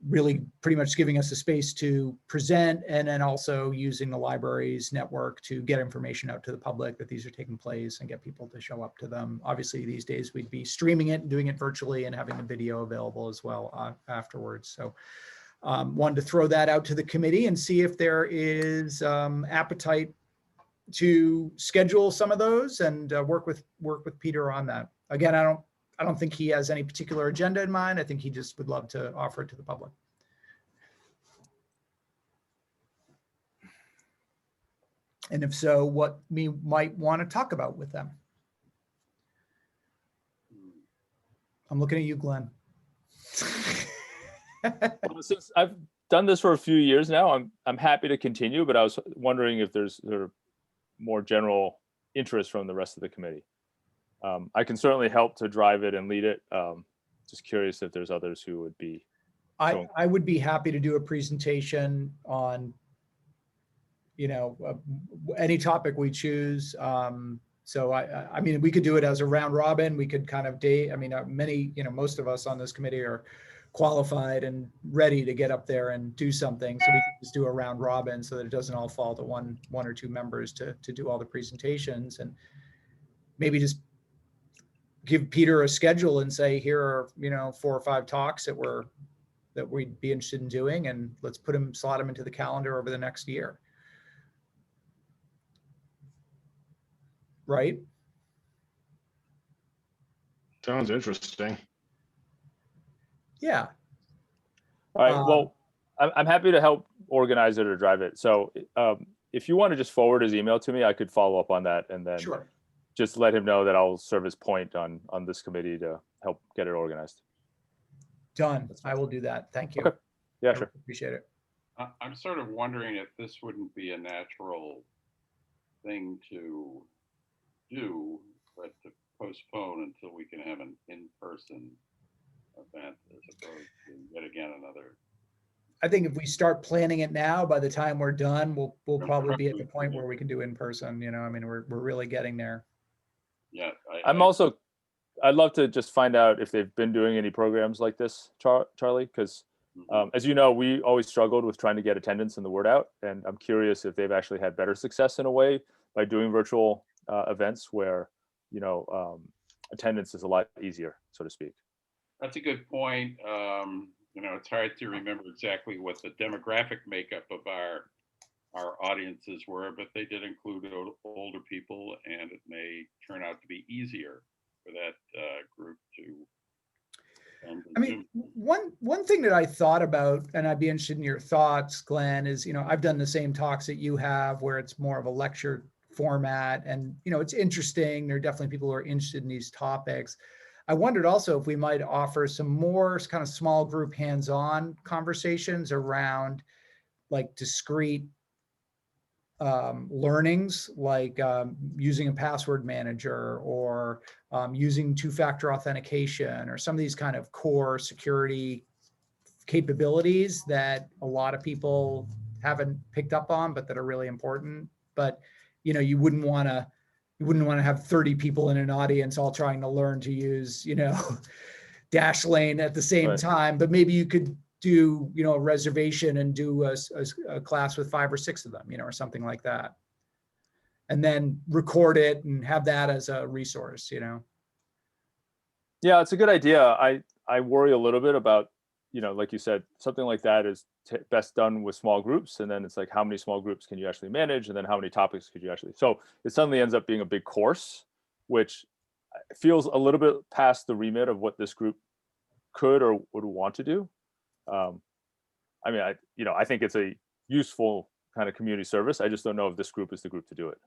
really pretty much giving us a space to present, and then also using the library's network to get information out to the public that these are taking place and get people to show up to them. Obviously, these days we'd be streaming it and doing it virtually and having the video available as well afterwards. So wanted to throw that out to the committee and see if there is appetite to schedule some of those and work with Peter on that. Again, I don't think he has any particular agenda in mind. I think he just would love to offer it to the public. And if so, what we might want to talk about with them. I'm looking at you, Glenn. Well, since I've done this for a few years now, I'm happy to continue, but I was wondering if there's sort of more general interest from the rest of the committee. I can certainly help to drive it and lead it. Just curious if there's others who would be. I would be happy to do a presentation on, any topic we choose. So I mean, we could do it as a round robin. We could kind of most of us on this committee are qualified and ready to get up there and do something. So we can just do a round robin so that it doesn't all fall to one or two members to do all the presentations, and maybe just give Peter a schedule and say, here are, 4 or 5 talks that we'd be interested in doing, and let's slot him into the calendar over the next year. Right? Sounds interesting. Yeah. All right. Well, I'm happy to help organize it or drive it. So if you want to just forward his email to me, I could follow up on that, and then Sure. just let him know that I'll serve as point on this committee to help get it organized. Done. I will do that. Thank you. Okay. Yeah, I sure. appreciate it. I'm sort of wondering if this wouldn't be a natural thing to do, but to postpone until we can have an in-person event as opposed to yet again another. I think if we start planning it now, by the time we're done, we'll probably be at the point where we can do in person. I mean, we're really getting there. Yeah. I'd love to just find out if they've been doing any programs like this, Charlie, because as you know, we always struggled with trying to get attendance and the word out. And I'm curious if they've actually had better success in a way by doing virtual events where, attendance is a lot easier, so to speak. That's a good point. It's hard to remember exactly what the demographic makeup of our audiences were, but they did include older people, and it may turn out to be easier for that group to. I mean, one thing that I thought about, and I'd be interested in your thoughts, Glenn, is, I've done the same talks that you have where it's more of a lecture format, and, it's interesting. There are definitely people who are interested in these topics. I wondered also if we might offer some more kind of small group hands-on conversations around like discrete learnings, like using a password manager or using 2-factor authentication, or some of these kind of core security capabilities that a lot of people haven't picked up on, but that are really important. But, you wouldn't want to have 30 people in an audience all trying to learn to use, Dashlane at the same time, but maybe you could do, a reservation and do a class with 5 or 6 of them, or something like that. And then record it and have that as a resource, Yeah, it's a good idea. I worry a little bit about, like you said, something like that is best done with small groups. And then it's like, how many small groups can you actually manage? And then how many topics could you actually, so it suddenly ends up being a big course, which feels a little bit past the remit of what this group could or would want to do. I mean, I think it's a useful kind of community service. I just don't know if this group is the group to do it.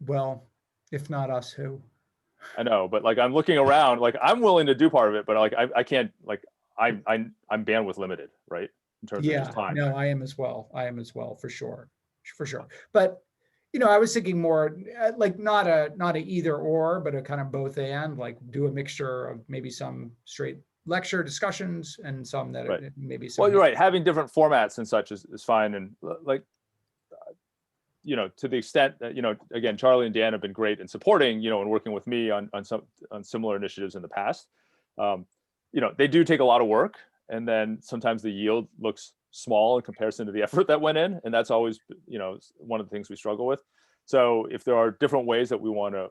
Well, if not us, who? I know, but like I'm looking around, like I'm willing to do part of it, but like I can't, like I'm bandwidth limited, right? In terms of just time. No, I am as well. For sure. But I was thinking more like not a either or, but a kind of both and, like do a mixture of maybe some straight lecture discussions and some that maybe some. Well, you're right. Having different formats and such is fine, and like you know, to the extent that, you know, again, Charlie and Dan have been great in supporting, you know, and working with me on similar initiatives in the past. You know, they do take a lot of work, and then sometimes the yield looks small in comparison to the effort that went in, and that's always, you know, one of the things we struggle with. So if there are different ways that we want to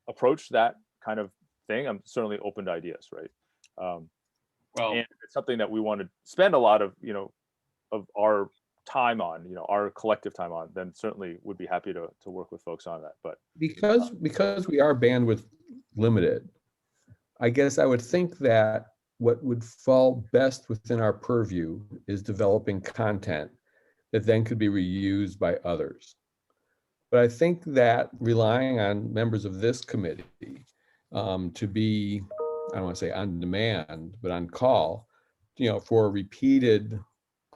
approach that kind of thing, I'm certainly open to ideas, right? Well, And it's something that we want to spend a lot of, you know, of our time on, you know, our collective time on, then certainly would be happy to work with folks on that. But Because we are bandwidth limited, I guess I would think that what would fall best within our purview is developing content that then could be reused by others. But I think that relying on members of this committee to be, I don't want to say on demand, but on call, you know, for repeated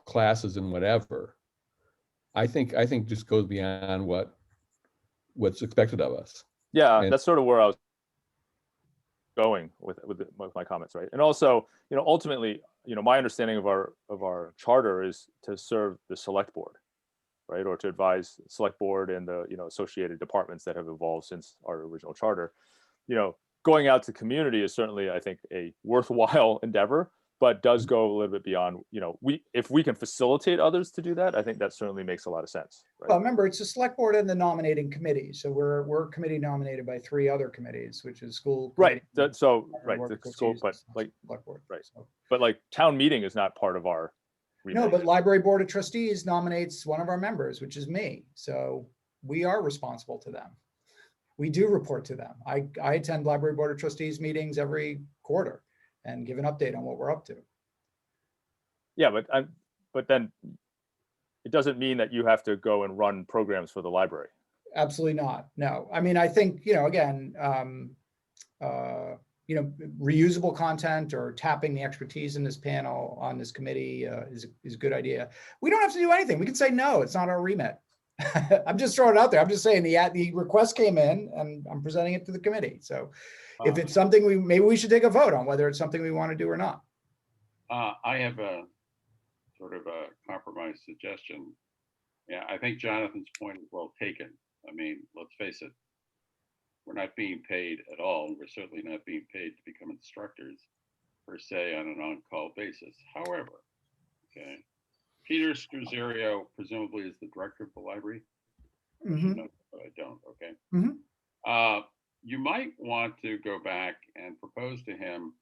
classes and whatever, I think just goes beyond what's expected of us. yeah, And- that's sort of where I was going with my comments, right? And also, you know, ultimately, you know, my understanding of our charter is to serve the select board, right, or to advise the select board and the, you know, associated departments that have evolved since our original charter. You know, going out to community is certainly, I think, a worthwhile endeavor, but does go a little bit beyond, you know, if we can facilitate others to do that, I think that certainly makes a lot of sense. Right? Well, remember, it's the select board and the nominating committee. So we're committee nominated by 3 other committees, which is school. Right. committee, So, board right, of the trustees, school, but like, select board. right. So- but like town meeting is not part of our No, remit. but library board of trustees nominates one of our members, which is me. So we are responsible to them. We do report to them. I attend library board of trustees meetings every quarter and give an update on what we're up to. Yeah, but then it doesn't mean that you have to go and run programs for the library. Absolutely not. No, I mean, I think, you know, again, you know, reusable content or tapping the expertise in this panel on this committee is a good idea. We don't have to do anything. We can say, no, it's not our remit. I'm just throwing it out there. I'm just saying the request came in and I'm presenting it to the committee. So if it's something maybe we should take a vote on whether it's something we want to do or not. I have a sort of a compromise suggestion. Yeah, I think Jonathan's point is well taken. I mean, let's face it, we're not being paid at all. And we're certainly not being paid to become instructors per se on an on-call basis. However, okay, Peter Struzziero presumably is the director of the library. I should know, but I don't. Okay. You might want to go back and propose to him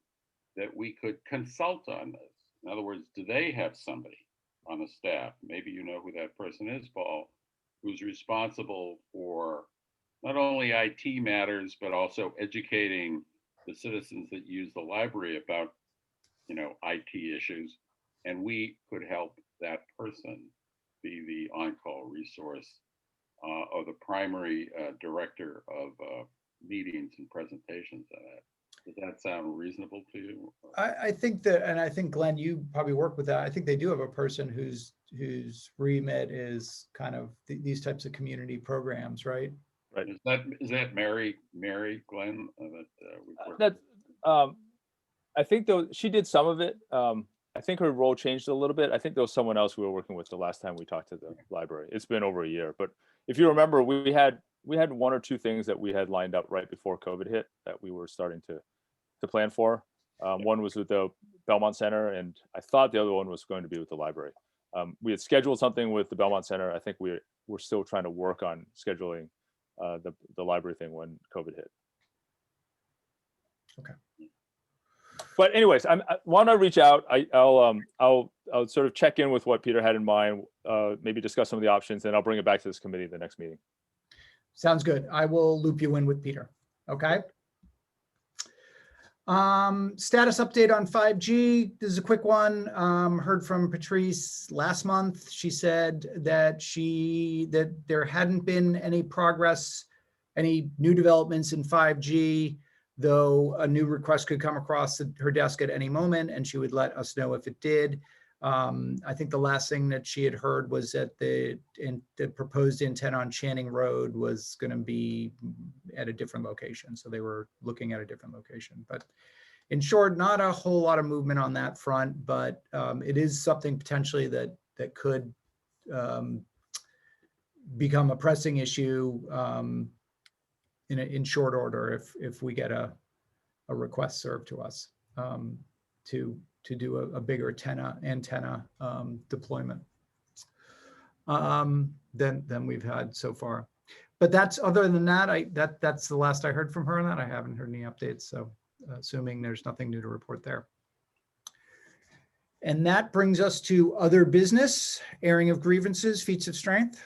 that we could consult on this. In other words, do they have somebody on the staff? Maybe you know who that person is, Paul, who's responsible for not only IT matters, but also educating the citizens that use the library about, you know, IT issues. And we could help that person be the on-call resource or the primary director of meetings and presentations at it. Does that sound reasonable to you? I think that, and I think Glenn, you probably work with that. I think they do have a person whose remit is kind of these types of community programs, right? Right. Is that Mary Glenn? I think though she did some of it. I think her role changed a little bit. I think there was someone else we were working with the last time we talked to the library. It's been over a year, but if you remember, we had 1 or 2 things that we had lined up right before COVID hit that we were starting to plan for. One was with the Belmont Center, and I thought the other one was going to be with the library. We had scheduled something with the Belmont Center. I think we're still trying to work on scheduling the library thing when COVID hit. Okay. But anyways, why don't I reach out? I'll sort of check in with what Peter had in mind, maybe discuss some of the options, and I'll bring it back to this committee the next meeting. Sounds good. I will loop you in with Peter. Okay. Status update on 5G. This is a quick one. Heard from Patrice last month. She said that there hadn't been any progress, any new developments in 5G, though a new request could come across her desk at any moment, and she would let us know if it did. I think the last thing that she had heard was that the proposed antenna on Channing Road was going to be at a different location. So they were looking at a different location. But in short, not a whole lot of movement on that front, but it is something potentially that could become a pressing issue in short order if we get a request served to us to do a bigger antenna deployment than we've had so far. But other than that, that's the last I heard from her on that. I haven't heard any updates, so assuming there's nothing new to report there. And that brings us to other business, airing of grievances, feats of strength.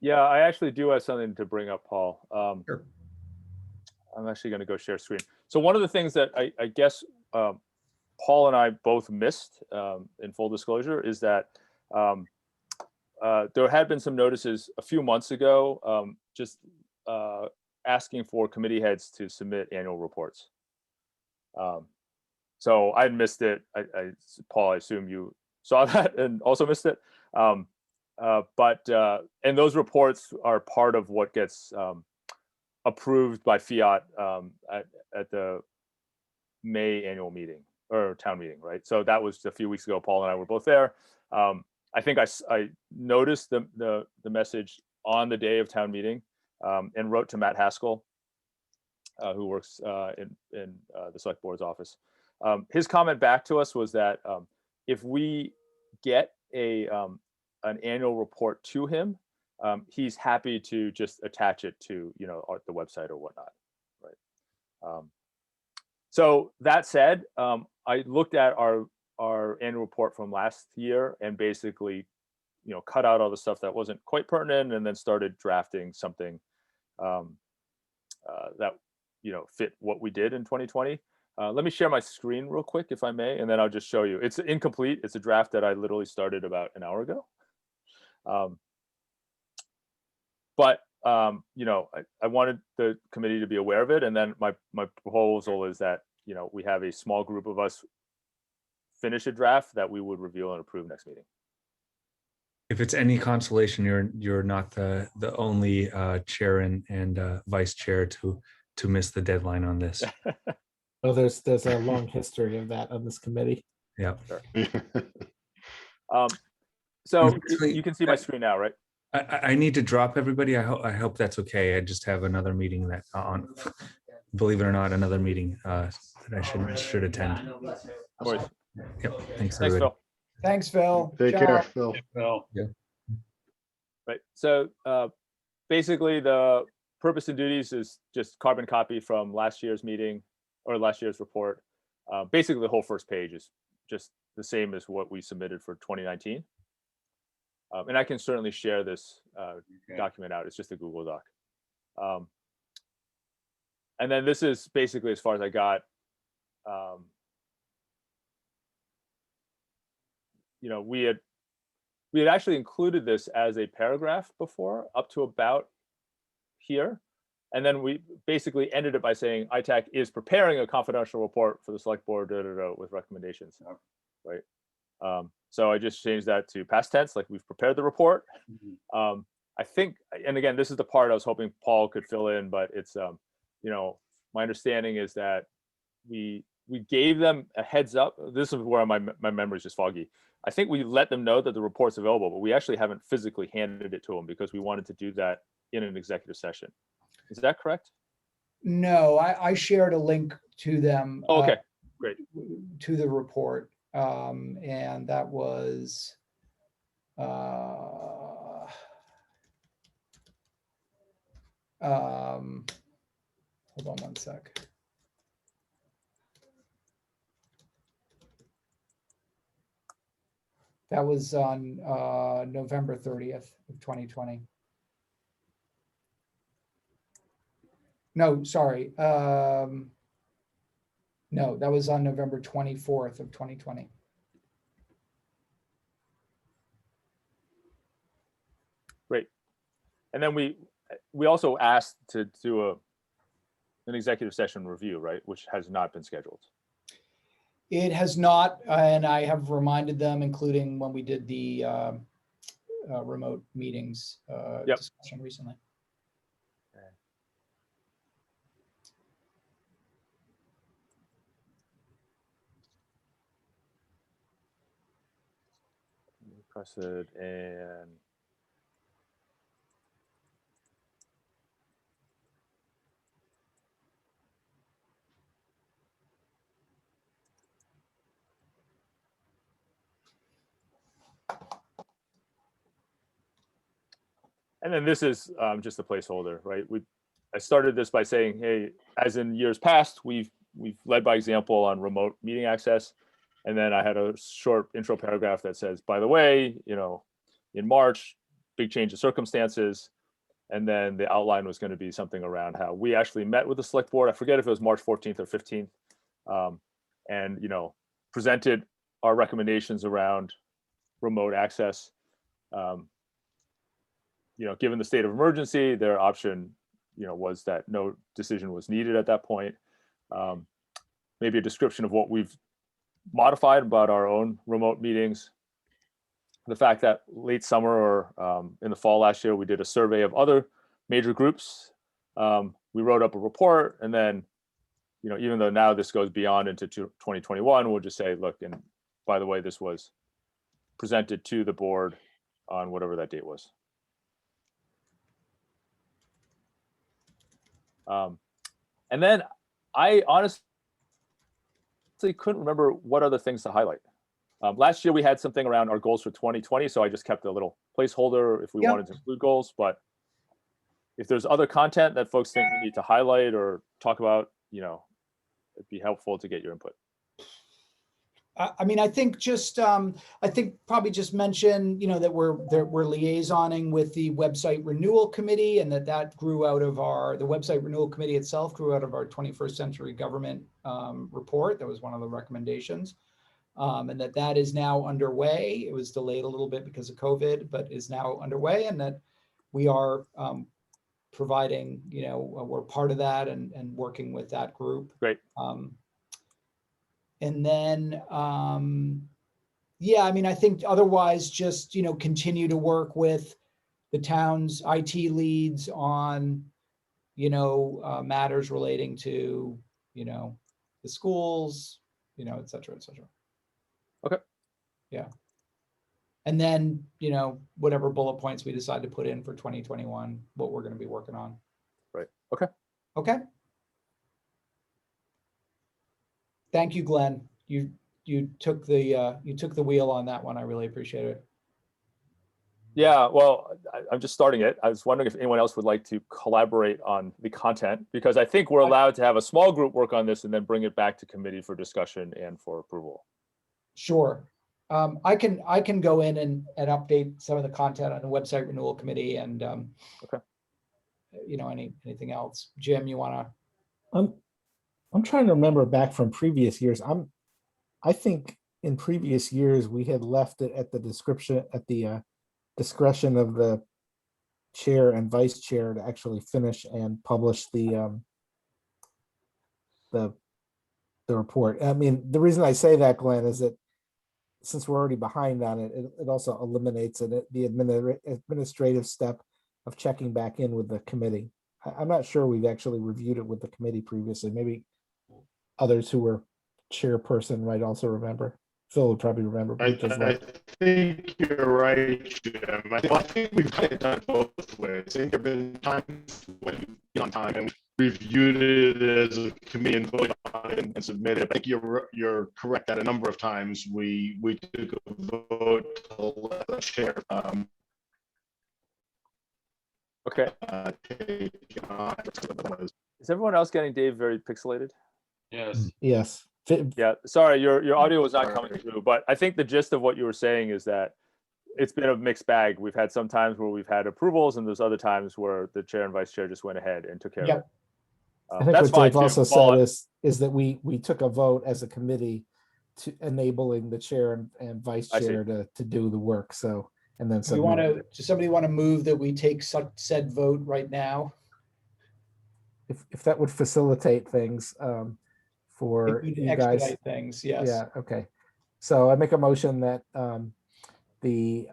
Yeah, I actually do have something to bring up, Paul. Sure. I'm actually going to go share screen. So one of the things that I guess Paul and I both missed in full disclosure is that there had been some notices a few months ago just asking for committee heads to submit annual reports. So I missed it. Paul, I assume you saw that and also missed it. And those reports are part of what gets approved by fiat at the May annual meeting or town meeting, right? So that was a few weeks ago. Paul and I were both there. I think I noticed the message on the day of town meeting and wrote to Matt Haskell, who works in the select board's office. His comment back to us was that if we get an annual report to him, he's happy to just attach it to the website or whatnot, right? So that said, I looked at our annual report from last year and basically cut out all the stuff that wasn't quite pertinent and then started drafting something that fit what we did in 2020. Let me share my screen real quick, if I may, and then I'll just show you. It's incomplete. It's a draft that I literally started about an hour ago. But I wanted the committee to be aware of it, and then my proposal is that we have a small group of us finish a draft that we would review and approve next meeting. If it's any consolation, you're not the only chair and vice chair to miss the deadline on this. Well, there's a long history of that on this committee. Yeah. Sure. So you can see my screen now, right? I need to drop everybody. I hope that's okay. I just have another meeting that believe it or not, another meeting that I should attend. Of course. Yep. Thanks, Thanks, everybody. Phil. Thanks, Phil. Take Ciao. care, Phil. Well, Right. So basically, the purpose and duties is just carbon copy from last year's meeting or last year's report. Basically, the whole first page is just the same as what we submitted for 2019. And I can certainly share this document out. It's just a Google Doc. And then this is basically as far as I got. We had actually included this as a paragraph before, up to about here. And then we basically ended it by saying ITAC is preparing a confidential report for the select board with recommendations, right? So I just changed that to past tense, like we've prepared the report. I think, and again, this is the part I was hoping Paul could fill in, but it's, my understanding is that we gave them a heads up. This is where my memory is just foggy. I think we let them know that the report's available, but we actually haven't physically handed it to them because we wanted to do that in an executive session. Is that correct? No, I shared a link to them. Oh, okay, great. To the report. And that was hold on one sec. That was on November 30th of 2020. No, sorry. No, that was on November 24th of 2020. Great. And then we also asked to do an executive session review, right? Which has not been scheduled. It has not, and I have reminded them, including when we did the remote meetings discussion recently. Crescent and then this is just a placeholder, right? I started this by saying, hey, as in years past, we've led by example on remote meeting access. And then I had a short intro paragraph that says, by the way, in March, big change of circumstances. And then the outline was going to be something around how we actually met with the select board. I forget if it was March 14th or 15th. And, presented our recommendations around remote access. Given the state of emergency, their option, was that no decision was needed at that point. Maybe a description of what we've modified about our own remote meetings. The fact that late summer or in the fall last year, we did a survey of other major groups. We wrote up a report, and then, even though now this goes beyond into 2021, we'll just say, look, and by the way, this was presented to the board on whatever that date was. And then I honestly couldn't remember what other things to highlight. Last year we had something around our goals for 2020, so I just kept a little placeholder if we wanted to include goals. But if there's other content that folks think we need to highlight or talk about, it'd be helpful to get your input. I think probably just mention, that we're liaisoning with the website renewal committee, and that grew out of the website renewal committee itself grew out of our 21st century government report. That was one of the recommendations, and that is now underway. It was delayed a little bit because of COVID, but is now underway, and that we are providing, we're part of that and working with that group. Great. And then, I think otherwise just, continue to work with the town's IT leads on, matters relating to, the schools, et cetera, et cetera. Okay. Yeah. And then, whatever bullet points we decide to put in for 2021, what we're going to be working on. Right. Okay. Okay. Thank you, Glenn. You took the wheel on that one. I really appreciate it. Yeah, well, I'm just starting it. I was wondering if anyone else would like to collaborate on the content, because I think we're allowed to have a small group work on this and then bring it back to committee for discussion and for approval. Sure. I can go in and update some of the content on the website renewal committee and okay. Anything else. Jim, you want to? I'm trying to remember back from previous years. I think in previous years we had left it at the discretion of the chair and vice chair to actually finish and publish the report. I mean, the reason I say that, Glenn, is that since we're already behind on it, it also eliminates the administrative step of checking back in with the committee. I'm not sure we've actually reviewed it with the committee previously. Maybe others who were chairperson might also remember. Phil would probably remember. I think you're right, Jim. I think we've kind of done it both ways. I think there have been times when on time and reviewed it as a committee and voted on it and submitted. I think you're correct that a number of times we took a vote to let the chair okay. Is everyone else getting Dave very pixelated? Yes. Yes. Yeah, sorry, your audio was not coming through, but I think the gist of what you were saying is that it's been a mixed bag. We've had some times where we've had approvals, and there's other times where the chair and vice chair just went ahead and took care of it. I think what Dave also said is that we took a vote as a committee to enabling the chair and vice chair to do the work. So, and then does somebody want to move that we take said vote right now? If that would facilitate things for you guys. Things, yes. Yeah. Okay. So I make a motion that the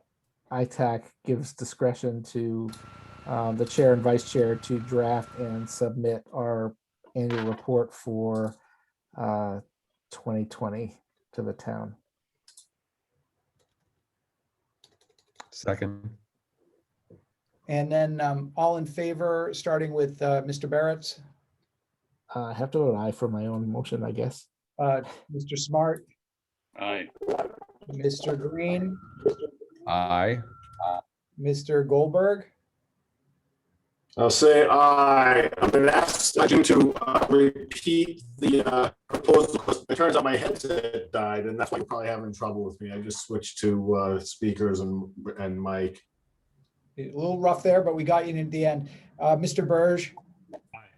ITAC gives discretion to the chair and vice chair to draft and submit our annual report for 2020 to the town. Second. And then all in favor, starting with Mr. Barrett, I have to vote aye for my own motion, I guess. Mr. Smart, Aye. Mr. Green, Aye. Mr. Goldberg, I'll say aye. I'm going to ask Jim to repeat the proposal. 'Cause it turns out my headset died, and that's why you're probably having trouble with me. I just switched to speakers and mic. a little rough there, but we got you in at the end. Mr. Burge,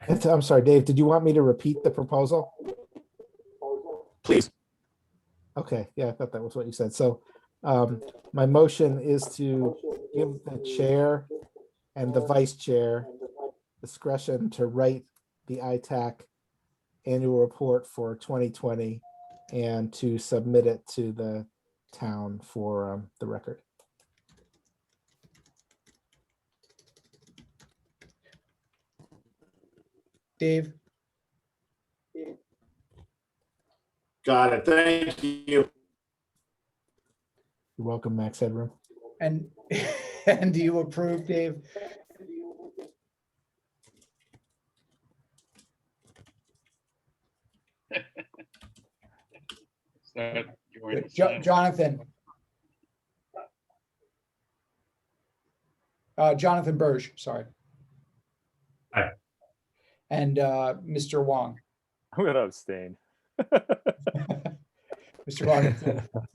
I'm sorry, Dave, did you want me to repeat the proposal? Please. Okay, yeah, I thought that was what you said. So my motion is to give the chair and the vice chair discretion to write the ITAC annual report for 2020 and to submit it to the town for the record. Dave, Got it. Thank you. You're welcome, Max Headroom. and and do you approve, Dave? Is that going to sign? Jonathan. Jonathan Burge, sorry. Aye. And Mr. Wong. I'm gonna abstain. Mr. Roberts,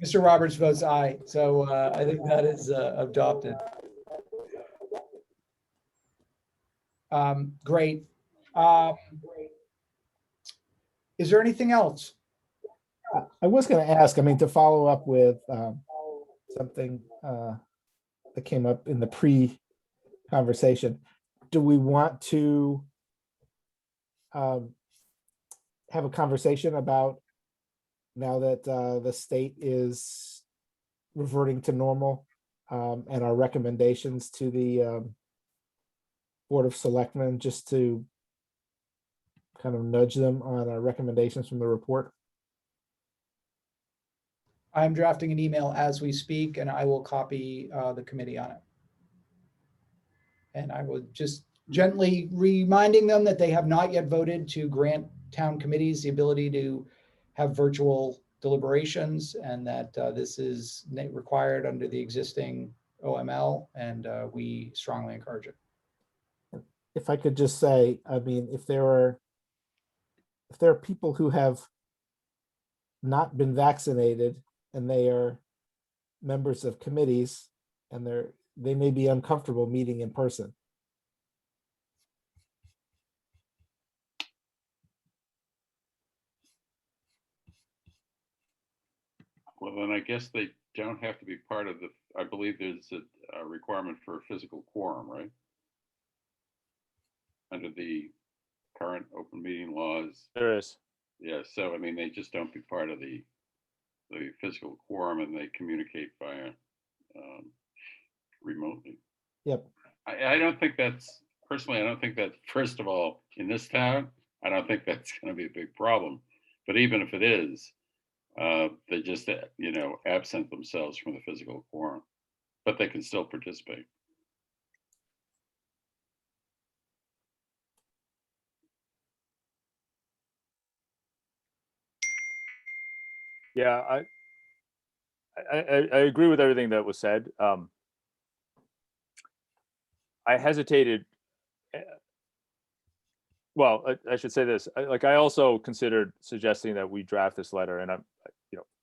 Mr. Roberts votes aye, so I think that is adopted. Great. Is there anything else? I was going to ask, I mean, to follow up with something that came up in the pre-conversation. Do we want to have a conversation about now that the state is reverting to normal and our recommendations to the Board of Selectmen, just to kind of nudge them on our recommendations from the report? I'm drafting an email as we speak, and I will copy the committee on it. And I will just gently reminding them that they have not yet voted to grant town committees the ability to have virtual deliberations, and that this is required under the existing OML, and we strongly encourage it. If I could just say, I mean, if there are people who have not been vaccinated and they are members of committees and they may be uncomfortable meeting in person. Well, then I guess they don't have to be part of the, I believe there's a requirement for a physical quorum, right? Under the current open meeting laws. There is. Yeah, so I mean, they just don't be part of the physical quorum, and they communicate via remotely. Yep. I don't think that's, personally, I don't think that, first of all, in this town, I don't think that's going to be a big problem. But even if it is, they just, absent themselves from the physical quorum, but they can still participate. Yeah, I agree with everything that was said. I hesitated. Well, I should say this. I also considered suggesting that we draft this letter, and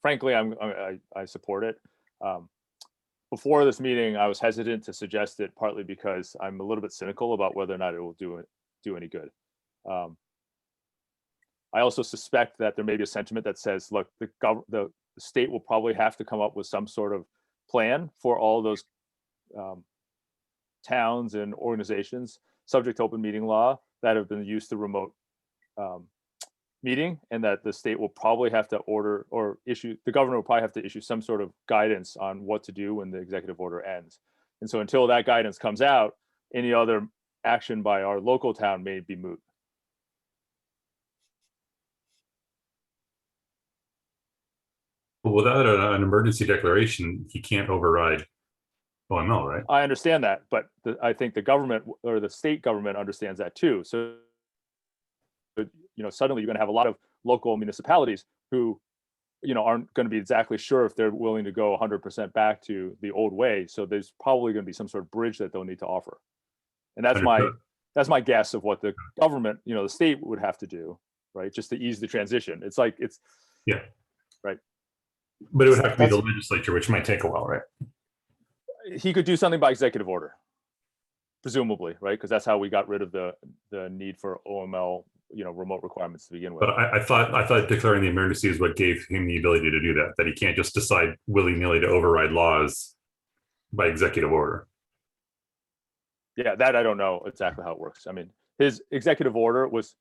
frankly, I support it. Before this meeting, I was hesitant to suggest it, partly because I'm a little bit cynical about whether or not it will do any good. I also suspect that there may be a sentiment that says, look, the state will probably have to come up with some sort of plan for all those towns and organizations subject to open meeting law that have been used to remote meeting, and that the state will probably have to order or issue, the governor will probably have to issue some sort of guidance on what to do when the executive order ends. And so until that guidance comes out, any other action by our local town may be moot. Well, without an emergency declaration, you can't override OML, right? I understand that, but I think the government or the state government understands that too. So, suddenly you're going to have a lot of local municipalities who, aren't going to be exactly sure if they're willing to go 100% back to the old way. So there's probably going to be some sort of bridge that they'll need to offer. And that's my guess of what the government, the state would have to do, right? Just to ease the transition. It's like, Yeah. Right. But it would have to be the legislature, which might take a while, right? He could do something by executive order, presumably, right? Because that's how we got rid of the need for OML, remote requirements to begin with. But I thought declaring the emergency is what gave him the ability to do that he can't just decide willy-nilly to override laws by executive order. Yeah, that I don't know exactly how it works. I mean, his executive order was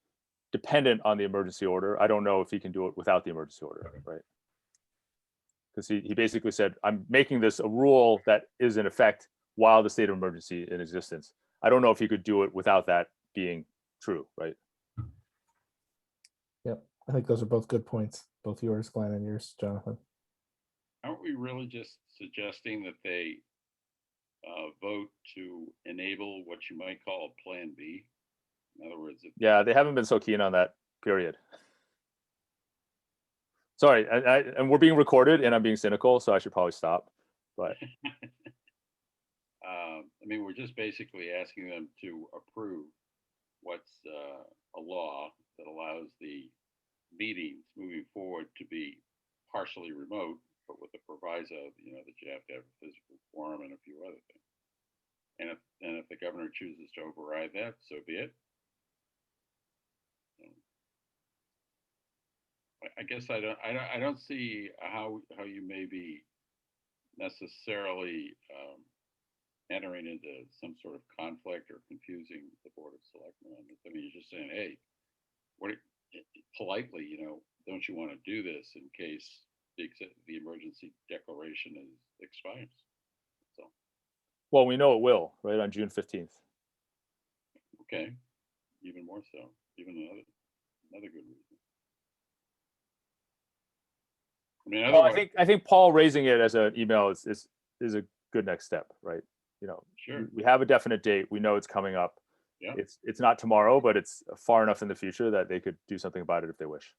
dependent on the emergency order. I don't know if he can do it without the emergency order, right? Because he basically said, I'm making this a rule that is in effect while the state of emergency in existence. I don't know if he could do it without that being true, right? Yep, I think those are both good points, both yours, Glenn, and yours, Jonathan. Aren't we really just suggesting that they vote to enable what you might call a Plan B? In other words, Yeah, they haven't been so keen on that, period. Sorry, and we're being recorded and I'm being cynical, so I should probably stop. But I mean, we're just basically asking them to approve what's a law that allows the meetings moving forward to be partially remote, but with the proviso, that you have to have a physical quorum and a few other things. And if the governor chooses to override that, so be it. I guess I don't see how you may be necessarily entering into some sort of conflict or confusing the Board of Selectmen on this. I mean, you're just saying, hey, politely, don't you want to do this in case the emergency declaration expires? So. Well, we know it will, right, on June 15th. Okay, even more so, even another good reason. I mean, Well, I think Paul raising it as an email is a good next step, right? Sure. We have a definite date. We know it's coming up. Yeah. It's not tomorrow, but it's far enough in the future that they could do something about it if they wish.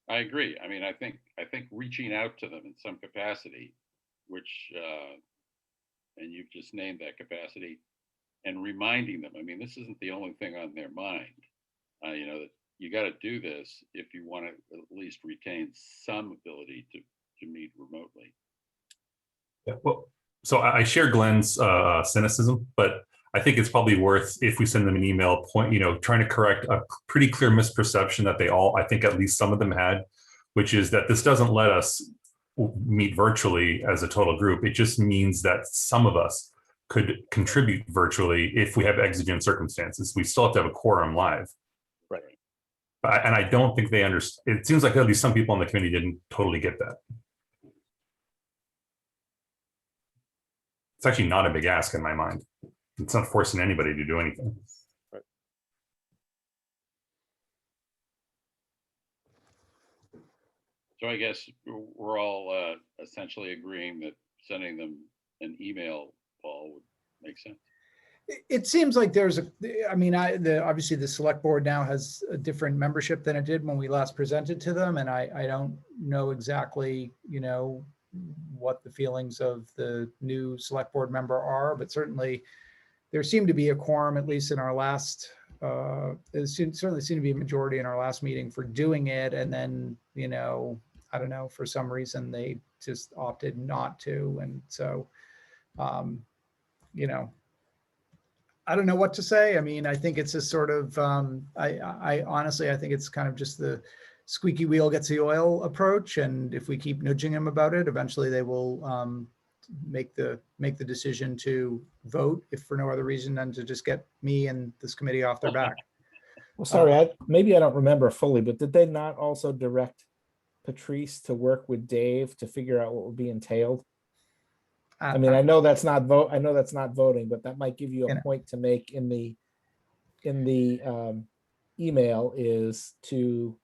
I agree. I mean, I think reaching out to them in some capacity, which and you've just named that capacity, and reminding them. I mean, this isn't the only thing on their mind. That you got to do this if you want to at least retain some ability to meet remotely. Yeah, well, so I share Glenn's cynicism, but I think it's probably worth, if we send them an email, trying to correct a pretty clear misperception that I think at least some of them had, which is that this doesn't let us meet virtually as a total group. It just means that some of us could contribute virtually if we have exigent circumstances. We still have to have a quorum live. Right. And I don't think they understand. It seems like at least some people in the community didn't totally get that. It's actually not a big ask in my mind. It's not forcing anybody to do anything. Right. So I guess we're all essentially agreeing that sending them an email, Paul, would make sense. It seems like obviously the select board now has a different membership than it did when we last presented to them. And I don't know exactly, what the feelings of the new select board member are, but certainly there seemed to be a quorum, at least in our last, certainly seemed to be a majority in our last meeting for doing it. And then, I don't know, for some reason they just opted not to. And so, I don't know what to say. I mean, I think it's a sort of, I honestly, I think it's kind of just the squeaky wheel gets the oil approach. And if we keep nudging them about it, eventually they will make the decision to vote, if for no other reason than to just get me and this committee off their back. Well, sorry, maybe I don't remember fully, but did they not also direct Patrice to work with Dave to figure out what would be entailed? I mean, I know that's not voting, but that might give you a point to make in the email, is to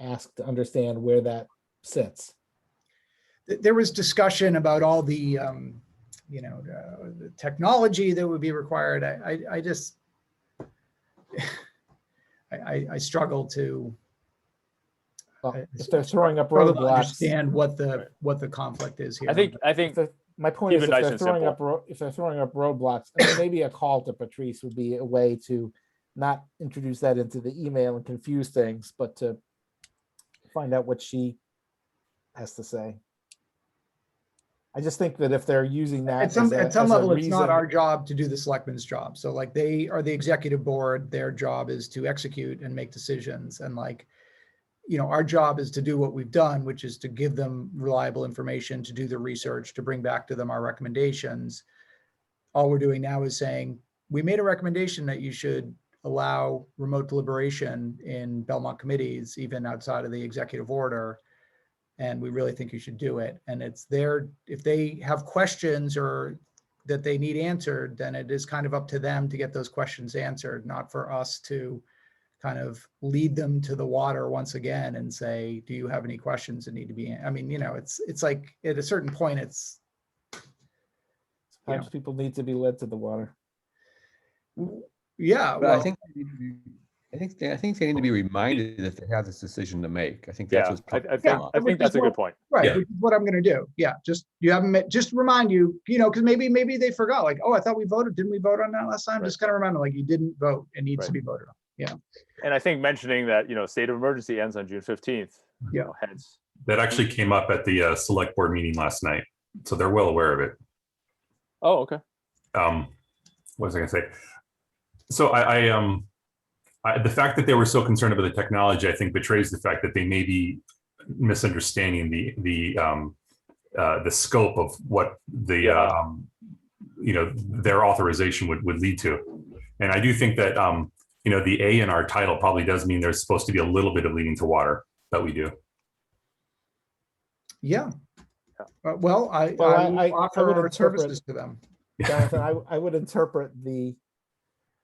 ask to understand where that sits. There was discussion about all the you know, the technology that would be required. I just, I struggle to. Well, if they're throwing up struggle to roadblocks, understand what the conflict is here. I think my point keep is, it if nice they're and throwing simple. up if they're throwing up roadblocks, I mean, maybe a call to Patrice would be a way to not introduce that into the email and confuse things, but to find out what she has to say. I just think that if they're using that At some as a level, it's not reason- our job to do the selectmen's job. So like they are the executive board, their job is to execute and make decisions. And like, you know, our job is to do what we've done, which is to give them reliable information, to do the research, to bring back to them our recommendations. All we're doing now is saying, we made a recommendation that you should allow remote deliberation in Belmont committees, even outside of the executive order. And we really think you should do it. And it's their, if they have questions or that they need answered, then it is kind of up to them to get those questions answered, not for us to kind of lead them to the water once again and say, do you have any questions that need to be, I mean, you know, it's like at a certain point, it's. Sometimes people need to be led to the water. Yeah. But Well, I think I think they need to be reminded that they have this decision to make. I think that's what's I probably think wrong. I think that's a good point. right, Yeah. which is what I'm gonna do. Yeah, just, you haven't met, just remind you, you know, because maybe they forgot, like, oh, I thought we voted. Didn't we vote on that last time? Right. Just kind of remember, like, you didn't vote. It needs to Right. be voted on. Yeah. And I think mentioning that, you know, state of emergency ends on June 15th. Yeah. You know, hence. That actually came up at the select board meeting last night, so they're well aware of it. Oh, okay. What was I gonna say? So the fact that they were so concerned about the technology, I think, betrays the fact that they may be misunderstanding the scope of what the you know, their authorization would lead to. And I do think that you know, the A in our title probably does mean there's supposed to be a little bit of leading to water that we do. Yeah. Well, I Well, will I offer would our interpret- services to them. Jonathan, I would interpret the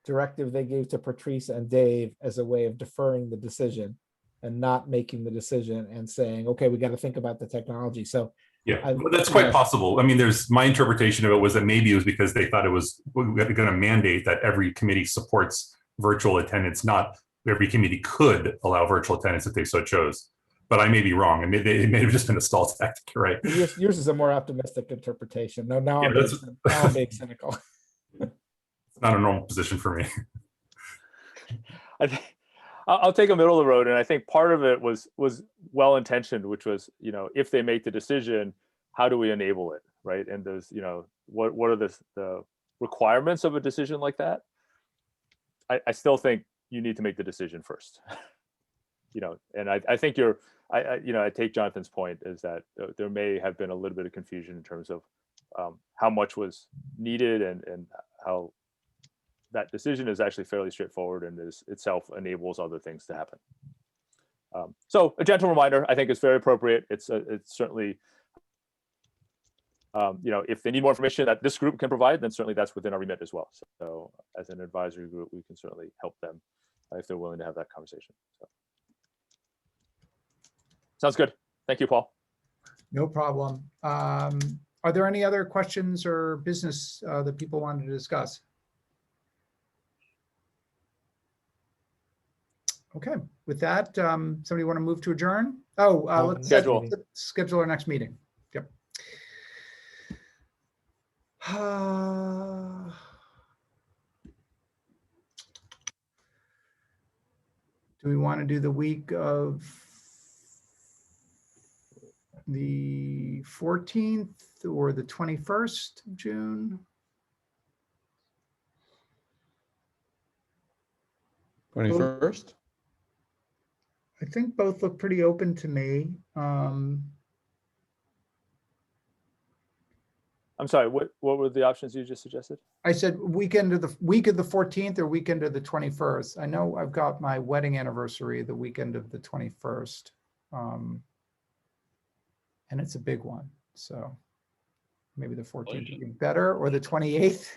directive they gave to Patrice and Dave as a way of deferring the decision and not making the decision and saying, okay, we got to think about the technology. So Yeah, well, that's quite possible. I mean, my interpretation of it was that maybe it was because they thought it was going to mandate that every committee supports virtual attendance, not every committee could allow virtual attendance if they so chose. But I may be wrong. It may have just been a stall tactic, right? yours is a more optimistic interpretation. No, now I'm being cynical. It's not a normal position for me. I think I'll take a middle of the road, and I think part of it was well intentioned, which was, you know, if they make the decision, how do we enable it, right? And there's, you know, what are the requirements of a decision like that? I still think you need to make the decision first, you know. And I think you know, I take Jonathan's point is that there may have been a little bit of confusion in terms of how much was needed and how that decision is actually fairly straightforward and is itself enables other things to happen. So a gentle reminder, I think, is very appropriate. It's certainly, you know, if they need more information that this group can provide, then certainly that's within our remit as well. So as an advisory group, we can certainly help them if they're willing to have that conversation. So. Sounds good. Thank you, Paul. No problem. Are there any other questions or business that people wanted to discuss? Okay, with that, somebody want to move to adjourn? Oh, let's schedule our next meeting. Yep. Do we want to do the week of the 14th or the 21st of June? 21st? I think both look pretty open to me. I'm sorry, what were the options you just suggested? I said week of the 14th or weekend of the 21st. I know I've got my wedding anniversary the weekend of the 21st. And it's a big one. So maybe the 14th would be better, or the 28th.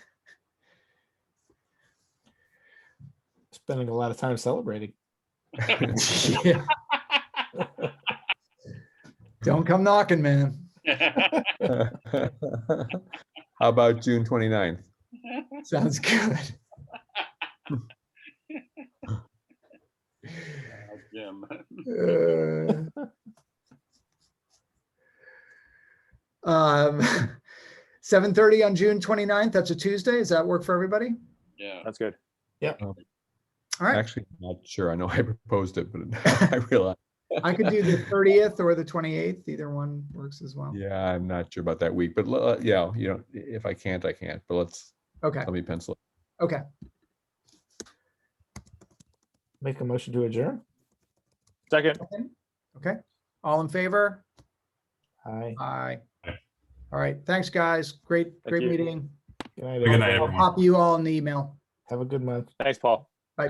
Spending a lot of time celebrating. Yeah. Don't come knocking, man. How about June 29th? Sounds good. Jim. Um, 7:30 on June 29th. That's a Tuesday. Does that work for everybody? Yeah. That's good. All right. Actually, not sure. I know I proposed it, but I realize, I could do the 30th or the 28th. Either one works as well. yeah, I'm not sure about that week, but yeah, if I can't, I can't, but Okay. let me pencil it. Okay. Make a motion to adjourn. Second. Okay. All in favor? Aye. Aye. All right. Thanks, guys. Great Thank you. meeting. Good night. Good night, everybody. I'll everyone. copy you all in the email. Have a good month. Thanks, Paul. Bye.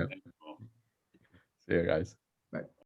See you guys.